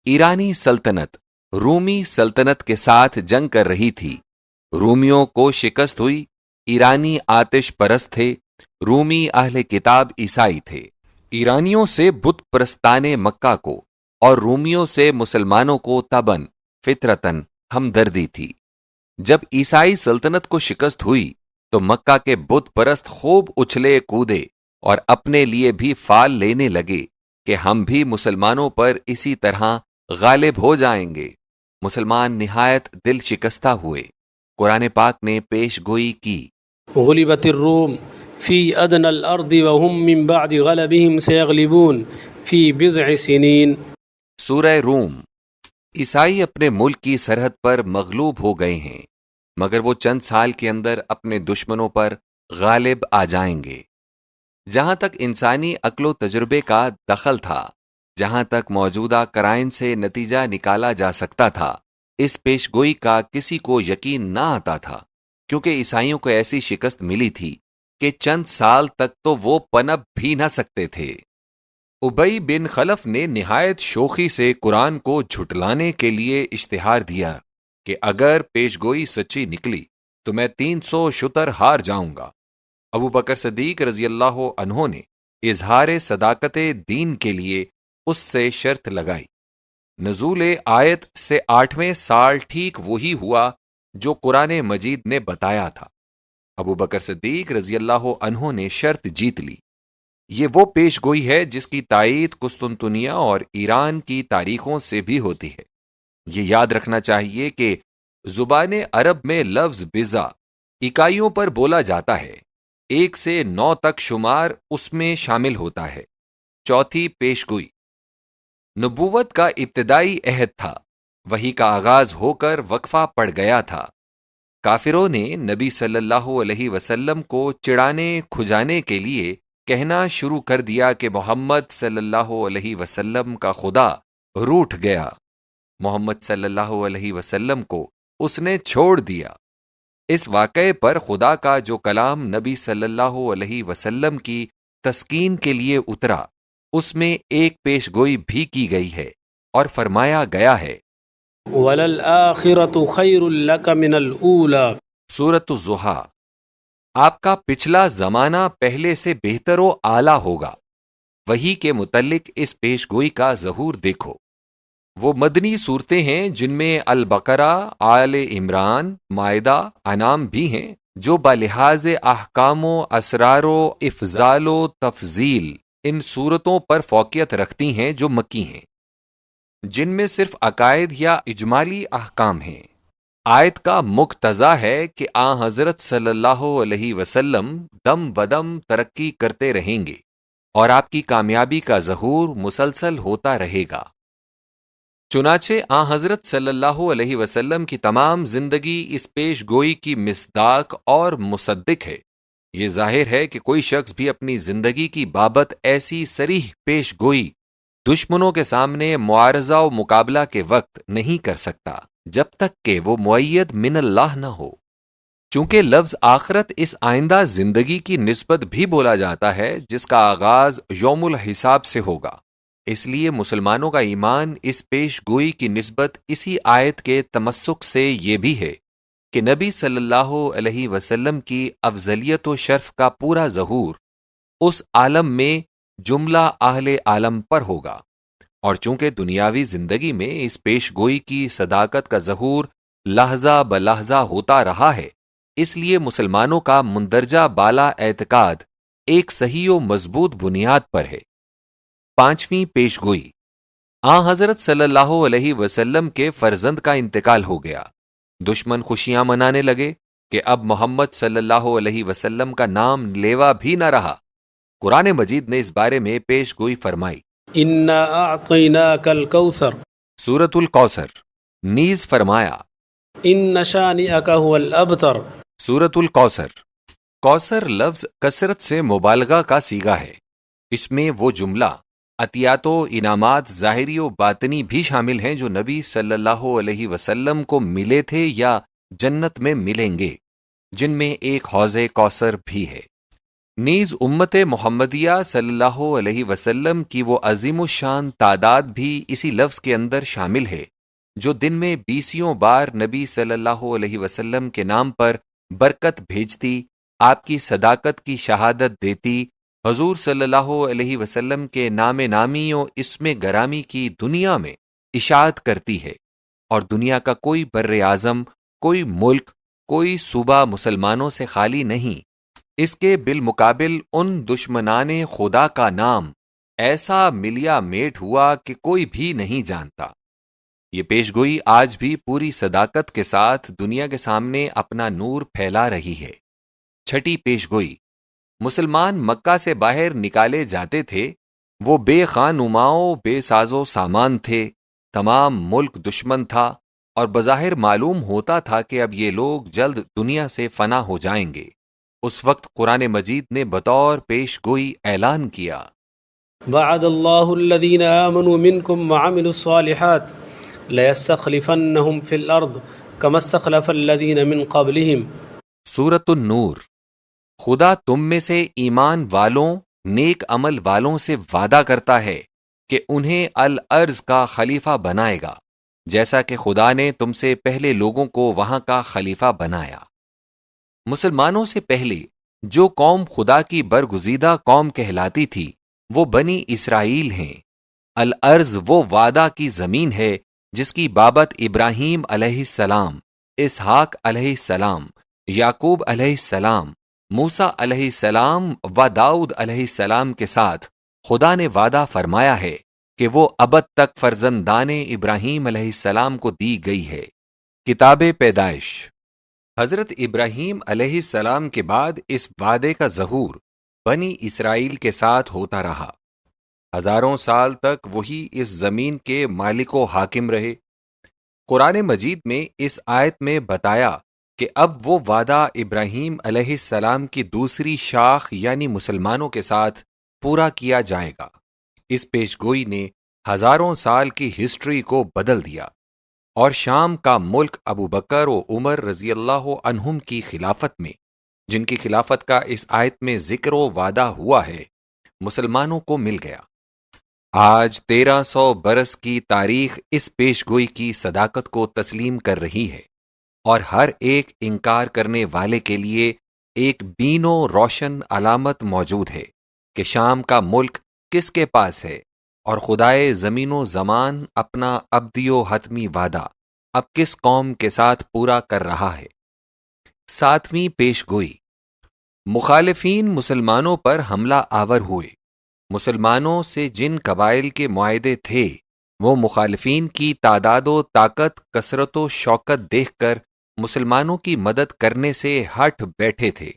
Speaker 1: ایرانی سلطنت رومی سلطنت کے ساتھ جنگ کر رہی تھی۔ رومیوں کو شکست ہوئی۔ ایرانی آتش پرست تھے، رومی اہل کتاب عیسائی تھے۔ ایرانیوں سے بت پرستان مکہ کو اور رومیوں سے مسلمانوں کو تباً فطرتاً ہمدردی تھی۔ جب عیسائی سلطنت کو شکست ہوئی تو مکہ کے بت پرست خوب اچھلے کودے اور اپنے لیے بھی فال لینے لگے کہ ہم بھی مسلمانوں پر اسی طرح غالب ہو جائیں گے۔ مسلمان نہایت دل شکستہ ہوئے۔ قرآن پاک نے پیش گوئی کی،
Speaker 2: غلبت الروم فی ادنى الارض وهم من بعد غلبهم سيغلبون فی بضع سنین۔
Speaker 1: سورہ روم، عیسائی اپنے ملک کی سرحد پر مغلوب ہو گئے ہیں، مگر وہ چند سال کے اندر اپنے دشمنوں پر غالب آ جائیں گے۔ جہاں تک انسانی عقل و تجربے کا دخل تھا، جہاں تک موجودہ قرائن سے نتیجہ نکالا جا سکتا تھا، اس پیش گوئی کا کسی کو یقین نہ آتا تھا، کیونکہ عیسائیوں کو ایسی شکست ملی تھی کہ چند سال تک تو وہ پنپ بھی نہ سکتے تھے۔ ابی بن خلف نے نہایت شوخی سے قرآن کو جھٹلانے کے لیے اشتہار دیا کہ اگر پیش گوئی سچی نکلی تو میں 300 شتر ہار جاؤں گا۔ ابو بکر صدیق رضی اللہ عنہ نے اظہار صداقت دین کے لیے اس سے شرط لگائی۔ نزول آیت سے 8ویں سال ٹھیک وہی ہوا جو قرآن مجید نے بتایا تھا۔ ابو بکر صدیق رضی اللہ عنہ نے شرط جیت لی۔ یہ وہ پیش گوئی ہے جس کی تائید قسطنطنیہ اور ایران کی تاریخوں سے بھی ہوتی ہے۔ یہ یاد رکھنا چاہیے کہ زبان عرب میں لفظ بضع اکائیوں پر بولا جاتا ہے، 1 سے 9 تک شمار اس میں شامل ہوتا ہے۔ چوتھی پیش گوئی، نبوت کا ابتدائی عہد تھا، وحی کا آغاز ہو کر وقفہ پڑ گیا تھا۔ کافروں نے نبی صلی اللہ علیہ وسلم کو چڑھانے کھجانے کے لیے کہنا شروع کر دیا کہ محمد صلی اللہ علیہ وسلم کا خدا روٹھ گیا، محمد صلی اللہ علیہ وسلم کو اس نے چھوڑ دیا۔ اس واقعے پر خدا کا جو کلام نبی صلی اللہ علیہ وسلم کی تسکین کے لیے اترا، اس میں ایک پیش گوئی بھی کی گئی ہے اور فرمایا گیا ہے،
Speaker 2: وَلَلْآخِرَةُ خَيْرٌ لَكَ مِنَ الْأُولَى۔
Speaker 1: سورۃ الضحیٰ۔ آپ کا پچھلا زمانہ پہلے سے بہتر و اعلیٰ ہوگا۔ وحی کے متعلق اس پیش گوئی کا ظہور دیکھو۔ وہ مدنی صورتیں ہیں جن میں البقرہ، آل عمران، مائدہ، انعام بھی ہیں، جو بلحاظ احکام و اسرار و افضال و تفضیل ان صورتوں پر فوقیت رکھتی ہیں جو مکی ہیں، جن میں صرف عقائد یا اجمالی احکام ہیں۔ آیت کا مقتضا ہے کہ حضرت صلی اللہ علیہ وسلم دم بدم ترقی کرتے رہیں گے اور آپ کی کامیابی کا ظہور مسلسل ہوتا رہے گا۔ چنانچہ حضرت صلی اللہ علیہ وسلم کی تمام زندگی اس پیش گوئی کی مصداق اور مصدق ہے۔ یہ ظاہر ہے کہ کوئی شخص بھی اپنی زندگی کی بابت ایسی صریح پیش گوئی دشمنوں کے سامنے معارضہ و مقابلہ کے وقت نہیں کر سکتا جب تک کہ وہ مؤید من اللہ نہ ہو۔ چونکہ لفظ آخرت اس آئندہ زندگی کی نسبت بھی بولا جاتا ہے جس کا آغاز یوم الحساب سے ہوگا، اس لیے مسلمانوں کا ایمان اس پیش گوئی کی نسبت اسی آیت کے تمسک سے یہ بھی ہے کہ نبی صلی اللہ علیہ وسلم کی افضلیت و شرف کا پورا ظہور اس عالم میں جملہ اہل عالم پر ہوگا، اور چونکہ دنیاوی زندگی میں اس پیش گوئی کی صداقت کا ظہور لحظہ بلحظہ ہوتا رہا ہے، اس لیے مسلمانوں کا مندرجہ بالا اعتقاد ایک صحیح و مضبوط بنیاد پر ہے۔ پانچویں پیش گوئی، حضرت صلی اللہ علیہ وسلم کے فرزند کا انتقال ہو گیا۔ دشمن خوشیاں منانے لگے کہ اب محمد صلی اللہ علیہ وسلم کا نام لیوا بھی نہ رہا۔ قرآن مجید نے اس بارے میں پیش گوئی فرمائی،
Speaker 2: اِنَّا أَعْطَيْنَاكَ الْكَوْثَرَ۔
Speaker 1: سورۃ الکوثر۔ نیز فرمایا،
Speaker 2: إِنَّ شَانِئَكَ هُوَ الْأَبْتَرُ۔
Speaker 1: سورۃ الکوثر۔ کوثر لفظ کثرت سے مبالغہ کا صیغہ ہے۔ اس میں وہ جملہ عطیات و انعامات ظاہری و باطنی بھی شامل ہیں جو نبی صلی اللہ علیہ وسلم کو ملے تھے یا جنت میں ملیں گے، جن میں ایک حوض کوثر بھی ہے۔ نیز امت محمدیہ صلی اللہ علیہ وسلم کی وہ عظیم الشان تعداد بھی اسی لفظ کے اندر شامل ہے جو دن میں 20 بار نبی صلی اللہ علیہ وسلم کے نام پر برکت بھیجتی، آپ کی صداقت کی شہادت دیتی، حضور صلی اللہ علیہ وسلم کے نام نامی و اسم گرامی کی دنیا میں اشاعت کرتی ہے، اور دنیا کا کوئی بر اعظم، کوئی ملک، کوئی صوبہ مسلمانوں سے خالی نہیں۔ اس کے بالمقابل ان دشمنان خدا کا نام ایسا ملیا میٹ ہوا کہ کوئی بھی نہیں جانتا۔ یہ پیش گوئی آج بھی پوری صداقت کے ساتھ دنیا کے سامنے اپنا نور پھیلا رہی ہے۔ چھٹی پیش گوئی، مسلمان مکہ سے باہر نکالے جاتے تھے، وہ بے خانماؤ بے ساز و سامان تھے، تمام ملک دشمن تھا، اور بظاہر معلوم ہوتا تھا کہ اب یہ لوگ جلد دنیا سے فنا ہو جائیں گے۔ اس وقت قرآن مجید نے بطور پیش گوئی اعلان کیا،
Speaker 2: وعد اللہ الذین آمنوا منکم وعملوا الصالحات ليستخلفنهم في الارض كما استخلف الذین من قبلهم۔
Speaker 1: سورۃ النور۔ خدا تم میں سے ایمان والوں، نیک عمل والوں سے وعدہ کرتا ہے کہ انہیں الارض کا خلیفہ بنائے گا، جیسا کہ خدا نے تم سے پہلے لوگوں کو وہاں کا خلیفہ بنایا۔ مسلمانوں سے پہلے جو قوم خدا کی برگزیدہ قوم کہلاتی تھی وہ بنی اسرائیل ہیں۔ الارض وہ وعدہ کی زمین ہے جس کی بابت ابراہیم علیہ السلام، اسحاق علیہ السلام، یعقوب علیہ السلام، موسیٰ علیہ السلام و داؤد علیہ السلام کے ساتھ خدا نے وعدہ فرمایا ہے کہ وہ ابد تک فرزندان ابراہیم علیہ السلام کو دی گئی ہے۔ کتاب پیدائش۔ حضرت ابراہیم علیہ السلام کے بعد اس وعدے کا ظہور بنی اسرائیل کے ساتھ ہوتا رہا۔ ہزاروں سال تک وہی اس زمین کے مالک و حاکم رہے۔ قرآن مجید میں اس آیت میں بتایا کہ اب وہ وعدہ ابراہیم علیہ السلام کی دوسری شاخ یعنی مسلمانوں کے ساتھ پورا کیا جائے گا۔ اس پیش گوئی نے ہزاروں سال کی ہسٹری کو بدل دیا، اور شام کا ملک ابو بکر و عمر رضی اللہ عنہم کی خلافت میں، جن کی خلافت کا اس آیت میں ذکر و وعدہ ہوا ہے، مسلمانوں کو مل گیا۔ آج 1300 برس کی تاریخ اس پیش گوئی کی صداقت کو تسلیم کر رہی ہے، اور ہر ایک انکار کرنے والے کے لیے ایک بین و روشن علامت موجود ہے کہ شام کا ملک کس کے پاس ہے، اور خدائے زمین و زمان اپنا ابدی و حتمی وعدہ اب کس قوم کے ساتھ پورا کر رہا ہے۔ 7ویں پیش گوئی، مخالفین مسلمانوں پر حملہ آور ہوئے۔ مسلمانوں سے جن قبائل کے معاہدے تھے، وہ مخالفین کی تعداد و طاقت، کثرت و شوکت دیکھ کر مسلمانوں کی مدد کرنے سے ہٹ بیٹھے تھے۔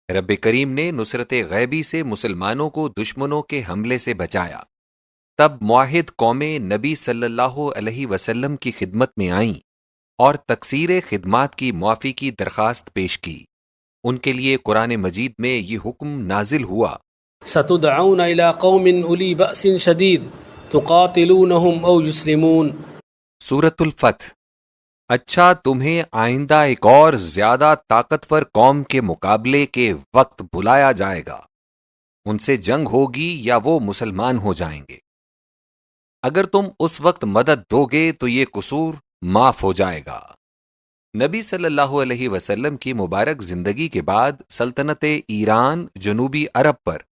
Speaker 1: رب کریم نے نصرت غیبی سے مسلمانوں کو دشمنوں کے حملے سے بچایا۔ تب معاہد قومیں نبی صلی اللہ علیہ وسلم کی خدمت میں آئیں اور تقصیر خدمات کی معافی کی درخواست پیش کی۔ ان کے لیے قرآن مجید میں یہ حکم نازل ہوا،
Speaker 2: ستدعون إلى قوم أولي بأس شديد تقاتلونهم أو يسلمون۔
Speaker 1: سورۃ الفتح۔ اچھا، تمہیں آئندہ ایک اور زیادہ طاقتور قوم کے مقابلے کے وقت بلایا جائے گا، ان سے جنگ ہوگی یا وہ مسلمان ہو جائیں گے۔ اگر تم اس وقت مدد دو گے تو یہ قصور معاف ہو جائے گا۔ نبی صلی اللہ علیہ وسلم کی مبارک زندگی کے بعد سلطنت ایران جنوبی عرب پر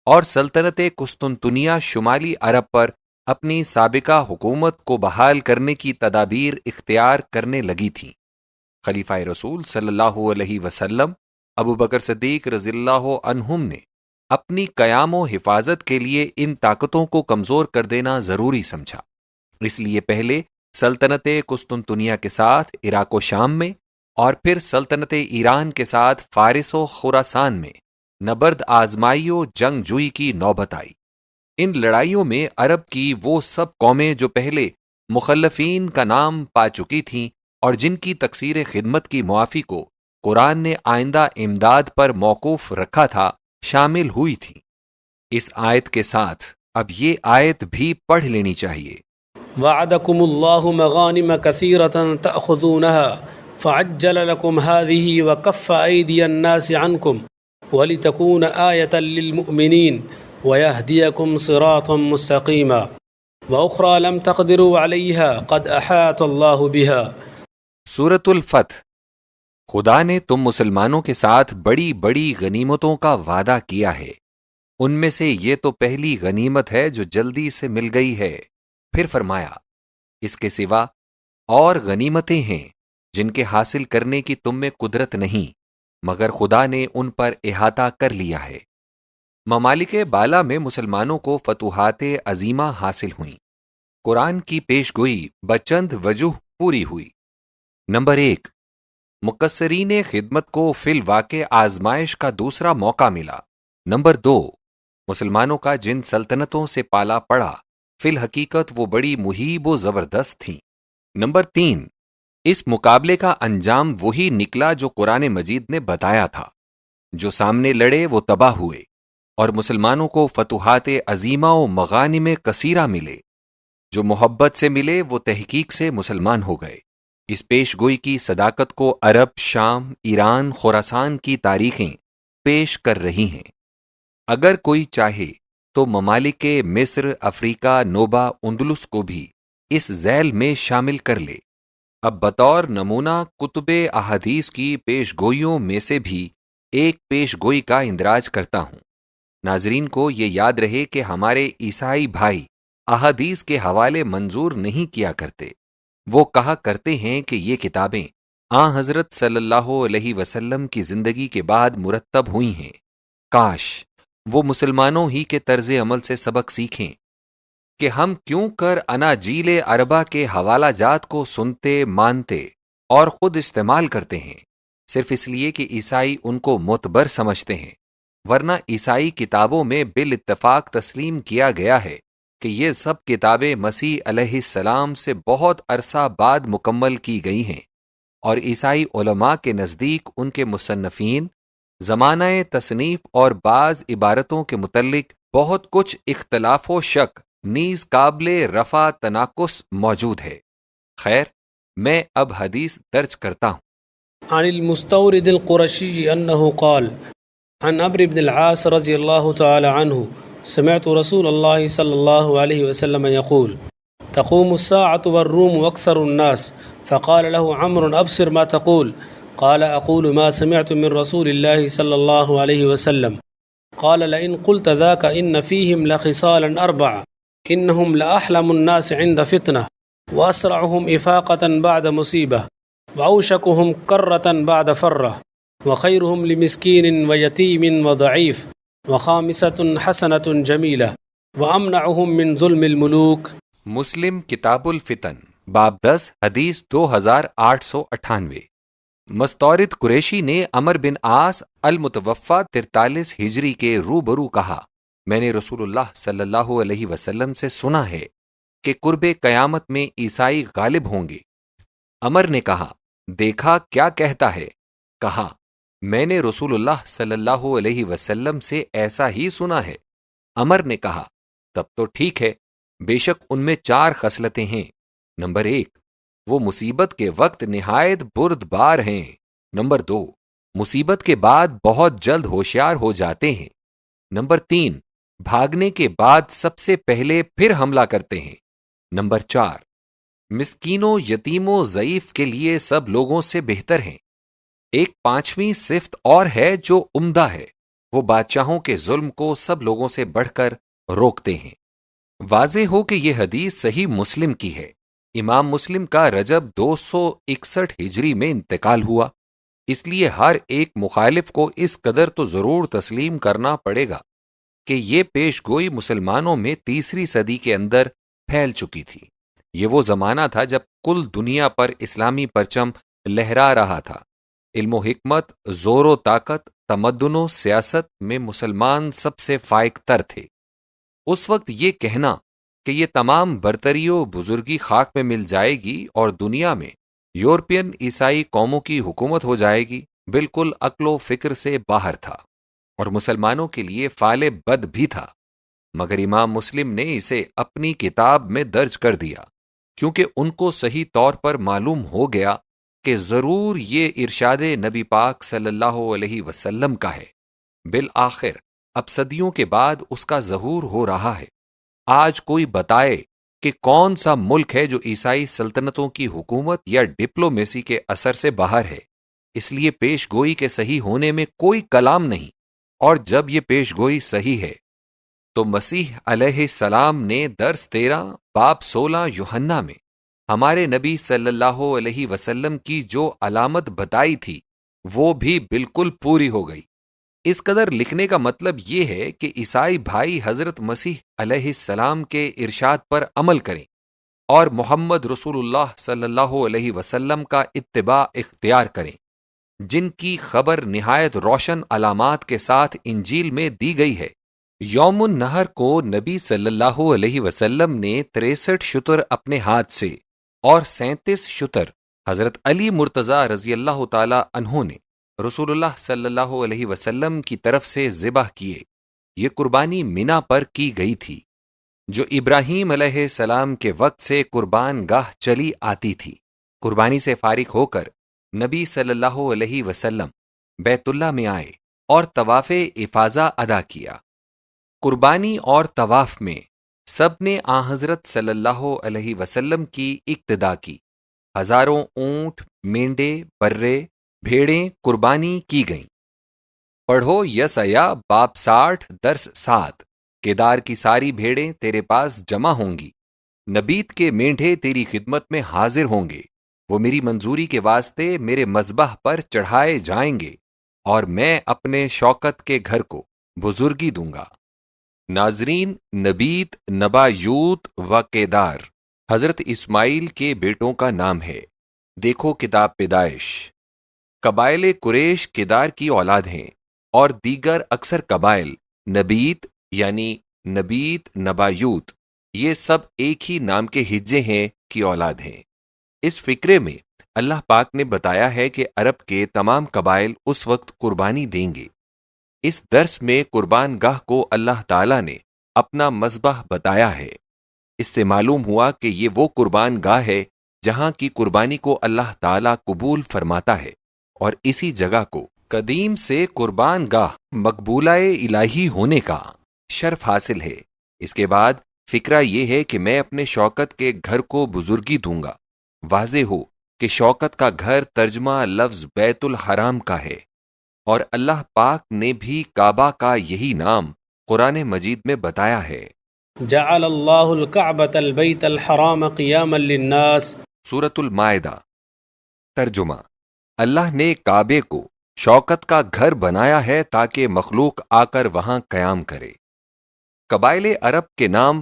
Speaker 1: اور سلطنت قسطنطنیہ شمالی عرب پر اپنی سابقہ حکومت کو بحال کرنے کی تدابیر اختیار کرنے لگی تھیں۔ خلیفہ رسول صلی اللہ علیہ وسلم ابو بکر صدیق رضی اللہ عنہم نے اپنی قیام و حفاظت کے لیے ان طاقتوں کو کمزور کر دینا ضروری سمجھا۔ اس لیے پہلے سلطنت قسطنطنیہ کے ساتھ عراق و شام میں، اور پھر سلطنت ایران کے ساتھ فارس و خراسان میں نبرد آزمائی و جنگ جوئی کی نوبت آئی۔ ان لڑائیوں میں عرب کی وہ سب قومیں جو پہلے مخلفین کا نام پا چکی تھیں اور جن کی تقصیر خدمت کی معافی کو قرآن نے آئندہ امداد پر موقوف رکھا تھا، شامل ہوئی تھیں۔ اس آیت کے ساتھ اب یہ آیت بھی پڑھ لینی چاہیے۔
Speaker 2: وعدكم الله مغانم كثيرة تأخذونها فعجل لكم هذه وكف أيدي الناس عنكم ولتكون آية للمؤمنين ويهديكم صراطا مستقيما وأخرى لم تقدروا عليها قد أحاط الله بها۔
Speaker 1: سورۃ الفتح۔ خدا نے تم مسلمانوں کے ساتھ بڑی بڑی غنیمتوں کا وعدہ کیا ہے، ان میں سے یہ تو پہلی غنیمت ہے جو جلدی سے مل گئی ہے۔ پھر فرمایا، اس کے سوا اور غنیمتیں ہیں جن کے حاصل کرنے کی تم میں قدرت نہیں، مگر خدا نے ان پر احاطہ کر لیا ہے۔ ممالک بالا میں مسلمانوں کو فتوحات عظیمہ حاصل ہوئیں۔ قرآن کی پیش گوئی بچند وجوہ پوری ہوئی۔ نمبر 1، مقصرین خدمت کو فی الواقع آزمائش کا دوسرا موقع ملا۔ نمبر 2، مسلمانوں کا جن سلطنتوں سے پالا پڑا، فی الحقیقت وہ بڑی مہیب و زبردست تھیں۔ نمبر 3، اس مقابلے کا انجام وہی نکلا جو قرآن مجید نے بتایا تھا۔ جو سامنے لڑے وہ تباہ ہوئے، اور مسلمانوں کو فتوحات عظیمہ و مغانم کثیرہ ملے۔ جو محبت سے ملے وہ تحقیق سے مسلمان ہو گئے۔ اس پیش گوئی کی صداقت کو عرب، شام، ایران، خراسان کی تاریخیں پیش کر رہی ہیں۔ اگر کوئی چاہے تو ممالک مصر، افریقہ، نوبا، اندلس کو بھی اس ذیل میں شامل کر لے۔ اب بطور نمونہ کتب احادیث کی پیش گوئیوں میں سے بھی ایک پیش گوئی کا اندراج کرتا ہوں۔ ناظرین کو یہ یاد رہے کہ ہمارے عیسائی بھائی احادیث کے حوالے منظور نہیں کیا کرتے۔ وہ کہا کرتے ہیں کہ یہ کتابیں حضرت صلی اللہ علیہ وسلم کی زندگی کے بعد مرتب ہوئی ہیں۔ کاش وہ مسلمانوں ہی کے طرز عمل سے سبق سیکھیں کہ ہم کیوں کر اناجیل اربع کے حوالہ جات کو سنتے، مانتے اور خود استعمال کرتے ہیں، صرف اس لیے کہ عیسائی ان کو معتبر سمجھتے ہیں، ورنہ عیسائی کتابوں میں بالاتفاق تسلیم کیا گیا ہے کہ یہ سب کتابیں مسیح علیہ السلام سے بہت عرصہ بعد مکمل کی گئی ہیں، اور عیسائی علماء کے نزدیک ان کے مصنفین زمانہ تصنیف اور بعض عبارتوں کے متعلق بہت کچھ اختلاف و شک نیز قابل رفع تناقص موجود ہے۔ خیر، میں اب حدیث درج کرتا ہوں۔
Speaker 2: عن المستورد القرشي أنه قال عن عمرو بن العاص رضي الله تعالى عنه سمعت رسول الله صلى الله عليه وسلم يقول تقوم الساعة والروم أكثر الناس فقال له عمرو أبصر ما تقول قال أقول ما سمعت من رسول الله صلى الله عليه وسلم قال لئن قلت ذاك إن فيهم لخصالا أربعة إنهم لأحلم الناس عند فتنة وأسرعهم إفاقة بعد مصيبة وأوشكهم كرة بعد فرة وخيرهم لمسكين ويتيم وضعيف وخامسة حسنة جميلة وأمنعهم من ظلم الملوك۔
Speaker 1: مسلم کتاب الفتن باب 10 حدیث 2898۔ مستورد قریشی نے عمر بن عاص المتوفا 43 ہجری کے روبرو کہا، میں نے رسول اللہ صلی اللہ علیہ وسلم سے سنا ہے کہ قرب قیامت میں عیسائی غالب ہوں گے۔ عمر نے کہا، دیکھا کیا کہتا ہے؟ کہا، میں نے رسول اللہ صلی اللہ علیہ وسلم سے ایسا ہی سنا ہے۔ عمر نے کہا، تب تو ٹھیک ہے، بے شک ان میں 4 خصلتیں ہیں۔ نمبر 1، وہ مصیبت کے وقت نہایت بردبار ہیں۔ نمبر 2، مصیبت کے بعد بہت جلد ہوشیار ہو جاتے ہیں۔ نمبر 3، بھاگنے کے بعد سب سے پہلے پھر حملہ کرتے ہیں۔ نمبر 4، مسکینوں، یتیموں، ضعیف کے لیے سب لوگوں سے بہتر ہیں۔ ایک 5ویں صفت اور ہے جو عمدہ ہے، وہ بادشاہوں کے ظلم کو سب لوگوں سے بڑھ کر روکتے ہیں۔ واضح ہو کہ یہ حدیث صحیح مسلم کی ہے۔ امام مسلم کا رجب 261 ہجری میں انتقال ہوا، اس لیے ہر ایک مخالف کو اس قدر تو ضرور تسلیم کرنا پڑے گا کہ یہ پیش گوئی مسلمانوں میں 3 صدی کے اندر پھیل چکی تھی۔ یہ وہ زمانہ تھا جب کل دنیا پر اسلامی پرچم لہرا رہا تھا۔ علم و حکمت، زور و طاقت، تمدن و سیاست میں مسلمان سب سے فائق تر تھے۔ اس وقت یہ کہنا کہ یہ تمام برتری و بزرگی خاک میں مل جائے گی اور دنیا میں یورپین عیسائی قوموں کی حکومت ہو جائے گی، بالکل عقل و فکر سے باہر تھا اور مسلمانوں کے لیے فعل بد بھی تھا، مگر امام مسلم نے اسے اپنی کتاب میں درج کر دیا کیونکہ ان کو صحیح طور پر معلوم ہو گیا کہ ضرور یہ ارشاد نبی پاک صلی اللہ علیہ وسلم کا ہے۔ بالآخر اب صدیوں کے بعد اس کا ظہور ہو رہا ہے۔ آج کوئی بتائے کہ کون سا ملک ہے جو عیسائی سلطنتوں کی حکومت یا ڈپلومیسی کے اثر سے باہر ہے؟ اس لیے پیش گوئی کے صحیح ہونے میں کوئی کلام نہیں، اور جب یہ پیش گوئی صحیح ہے تو مسیح علیہ السلام نے درس 13 باب 16 یوحنا میں ہمارے نبی صلی اللہ علیہ وسلم کی جو علامت بتائی تھی وہ بھی بالکل پوری ہو گئی۔ اس قدر لکھنے کا مطلب یہ ہے کہ عیسائی بھائی حضرت مسیح علیہ السلام کے ارشاد پر عمل کریں اور محمد رسول اللہ صلی اللہ علیہ وسلم کا اتباع اختیار کریں، جن کی خبر نہایت روشن علامات کے ساتھ انجیل میں دی گئی ہے۔ یوم النحر کو نبی صلی اللہ علیہ وسلم نے 63 شتر اپنے ہاتھ سے اور 37 شتر حضرت علی مرتضیٰ رضی اللہ تعالی عنہ نے رسول اللہ صلی اللہ علیہ وسلم کی طرف سے ذبح کیے۔ یہ قربانی منا پر کی گئی تھی، جو ابراہیم علیہ السلام کے وقت سے قربان گاہ چلی آتی تھی۔ قربانی سے فارغ ہو کر نبی صلی اللہ علیہ وسلم بیت اللہ میں آئے اور طواف افاضہ ادا کیا۔ قربانی اور طواف میں سب نے آن حضرت صلی اللہ علیہ وسلم کی اقتدا کی۔ ہزاروں اونٹ، مینڈے، برے، بھیڑیں قربانی کی گئیں۔ پڑھو یسعیاہ باب 60 درس 7۔ کیدار کی ساری بھیڑیں تیرے پاس جمع ہوں گی، نبیت کے مینڈھے تیری خدمت میں حاضر ہوں گے، وہ میری منظوری کے واسطے میرے مذبح پر چڑھائے جائیں گے اور میں اپنے شوکت کے گھر کو بزرگی دوں گا۔ ناظرین، نبیت، نبایوت و کیدار حضرت اسماعیل کے بیٹوں کا نام ہے۔ دیکھو کتاب پیدائش۔ قبائل قریش کیدار کی اولاد ہیں اور دیگر اکثر قبائل نبیت یعنی نبیت، نبایوت، یہ سب ایک ہی نام کے ہجے ہیں کی اولاد ہیں۔ اس فقرے میں اللہ پاک نے بتایا ہے کہ عرب کے تمام قبائل اس وقت قربانی دیں گے۔ اس درس میں قربان گاہ کو اللہ تعالیٰ نے اپنا مذبح بتایا ہے۔ اس سے معلوم ہوا کہ یہ وہ قربان گاہ ہے جہاں کی قربانی کو اللہ تعالیٰ قبول فرماتا ہے، اور اسی جگہ کو قدیم سے قربان گاہ مقبولہ الہی ہونے کا شرف حاصل ہے۔ اس کے بعد فکرہ یہ ہے کہ میں اپنے شوکت کے گھر کو بزرگی دوں گا۔ واضح ہو کہ شوکت کا گھر ترجمہ لفظ بیت الحرام کا ہے، اور اللہ پاک نے بھی کعبہ کا یہی نام قرآن مجید میں بتایا ہے۔
Speaker 2: جعل اللہ الکعبۃ البیت الحرام قیاما للناس۔
Speaker 1: سورۃ المائدہ۔ ترجمہ: اللہ نے کعبے کو شوکت کا گھر بنایا ہے تاکہ مخلوق آ کر وہاں قیام کرے۔ قبائل عرب کے نام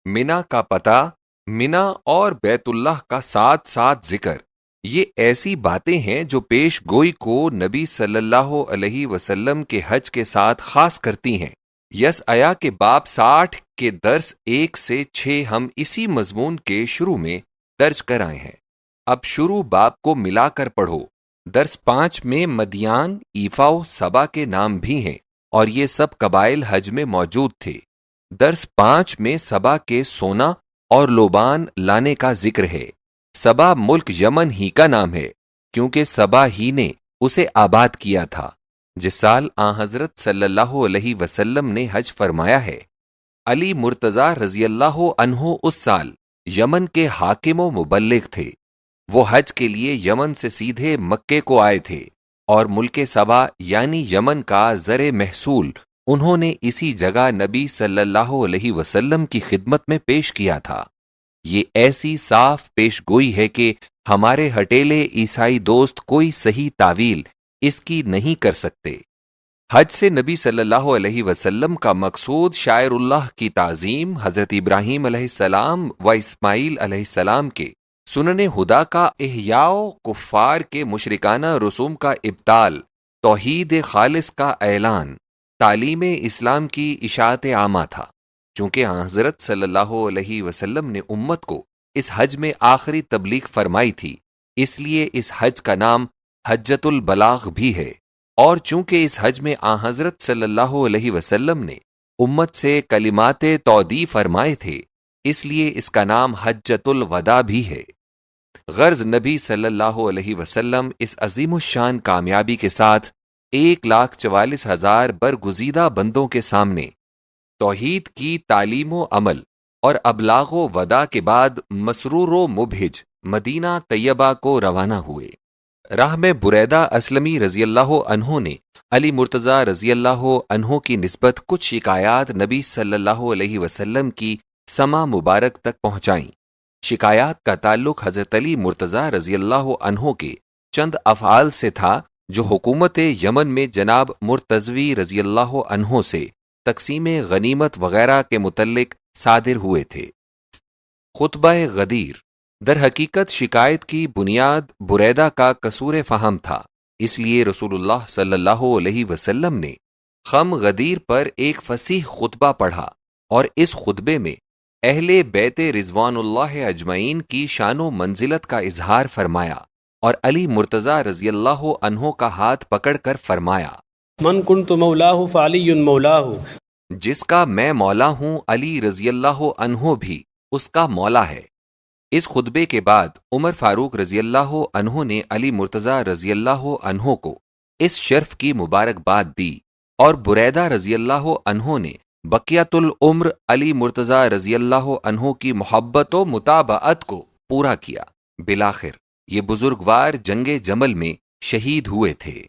Speaker 1: منا کا پتہ، منا اور بیت اللہ کا ساتھ ساتھ ذکر، یہ ایسی باتیں ہیں جو پیش گوئی کو نبی صلی اللہ علیہ وسلم کے حج کے ساتھ خاص کرتی ہیں۔ یس آیا کہ باب 60 کے درس 1 سے 6 ہم اسی مضمون کے شروع میں درج کر آئے ہیں۔ اب شروع باب کو ملا کر پڑھو۔ درس 5 میں مدیان، ایفا و سبا کے نام بھی ہیں، اور یہ سب قبائل حج میں موجود تھے۔ درس 5 میں سبا کے سونا اور لوبان لانے کا ذکر ہے۔ سبا ملک یمن ہی کا نام ہے، کیونکہ سبا ہی نے اسے آباد کیا تھا جس سال آن حضرت صلی اللہ علیہ وسلم نے حج فرمایا ہے۔ علی مرتضیٰ رضی اللہ عنہ اس سال یمن کے حاکم و مبلغ تھے۔ وہ حج کے لیے یمن سے سیدھے مکے کو آئے تھے، اور ملک سبا یعنی یمن کا زر محصول انہوں نے اسی جگہ نبی صلی اللہ علیہ وسلم کی خدمت میں پیش کیا تھا۔ یہ ایسی صاف پیش گوئی ہے کہ ہمارے ہٹیلے عیسائی دوست کوئی صحیح تعویل اس کی نہیں کر سکتے۔ حج سے نبی صلی اللہ علیہ وسلم کا مقصود شاعر اللہ کی تعظیم، حضرت ابراہیم علیہ السلام و اسماعیل علیہ السلام کے سنن خدا کا احیاء، کفار کے مشرکانہ رسوم کا ابطال، توحید خالص کا اعلان، تعلیم اسلام کی اشاعت عامہ تھا۔ چونکہ حضرت صلی اللہ علیہ وسلم نے امت کو اس حج میں آخری تبلیغ فرمائی تھی، اس لیے اس حج کا نام حجۃ البلاغ بھی ہے، اور چونکہ اس حج میں حضرت صلی اللہ علیہ وسلم نے امت سے کلمات تودیع فرمائے تھے، اس لیے اس کا نام حجۃ الوداع بھی ہے۔ غرض نبی صلی اللہ علیہ وسلم اس عظیم الشان کامیابی کے ساتھ 1,44,000 برگزیدہ بندوں کے سامنے توحید کی تعلیم و عمل اور ابلاغ و وداع کے بعد مسرور و مبہج مدینہ طیبہ کو روانہ ہوئے۔ راہ میں بریدہ اسلمی رضی اللہ عنہ نے علی مرتضیٰ رضی اللہ عنہ کی نسبت کچھ شکایات نبی صلی اللہ علیہ وسلم کی سمع مبارک تک پہنچائیں۔ شکایات کا تعلق حضرت علی مرتضیٰ رضی اللہ عنہ کے چند افعال سے تھا جو حکومت یمن میں جناب مرتضوی رضی اللہ عنہ سے تقسیم غنیمت وغیرہ کے متعلق صادر ہوئے تھے۔ خطبہ غدیر در حقیقت شکایت کی بنیاد بریدہ کا قصور فہم تھا، اس لیے رسول اللہ صلی اللہ علیہ وسلم نے خم غدیر پر ایک فصیح خطبہ پڑھا، اور اس خطبے میں اہل بیت رضوان اللہ اجمعین کی شان و منزلت کا اظہار فرمایا، اور علی مرتضیٰ رضی اللہ عنہ کا ہاتھ پکڑ کر فرمایا،
Speaker 2: من کنت مولاہ فعلی مولاہ۔
Speaker 1: جس کا میں مولا ہوں علی رضی اللہ عنہ بھی اس کا مولا ہے۔ اس خطبے کے بعد عمر فاروق رضی اللہ عنہ نے علی مرتضیٰ رضی اللہ عنہ کو اس شرف کی مبارکباد دی، اور بریدہ رضی اللہ عنہ نے بقیت العمر علی مرتضیٰ رضی اللہ عنہ کی محبت و متابعت کو پورا کیا۔ بالآخر یہ بزرگوار جنگ جمل میں شہید ہوئے تھے۔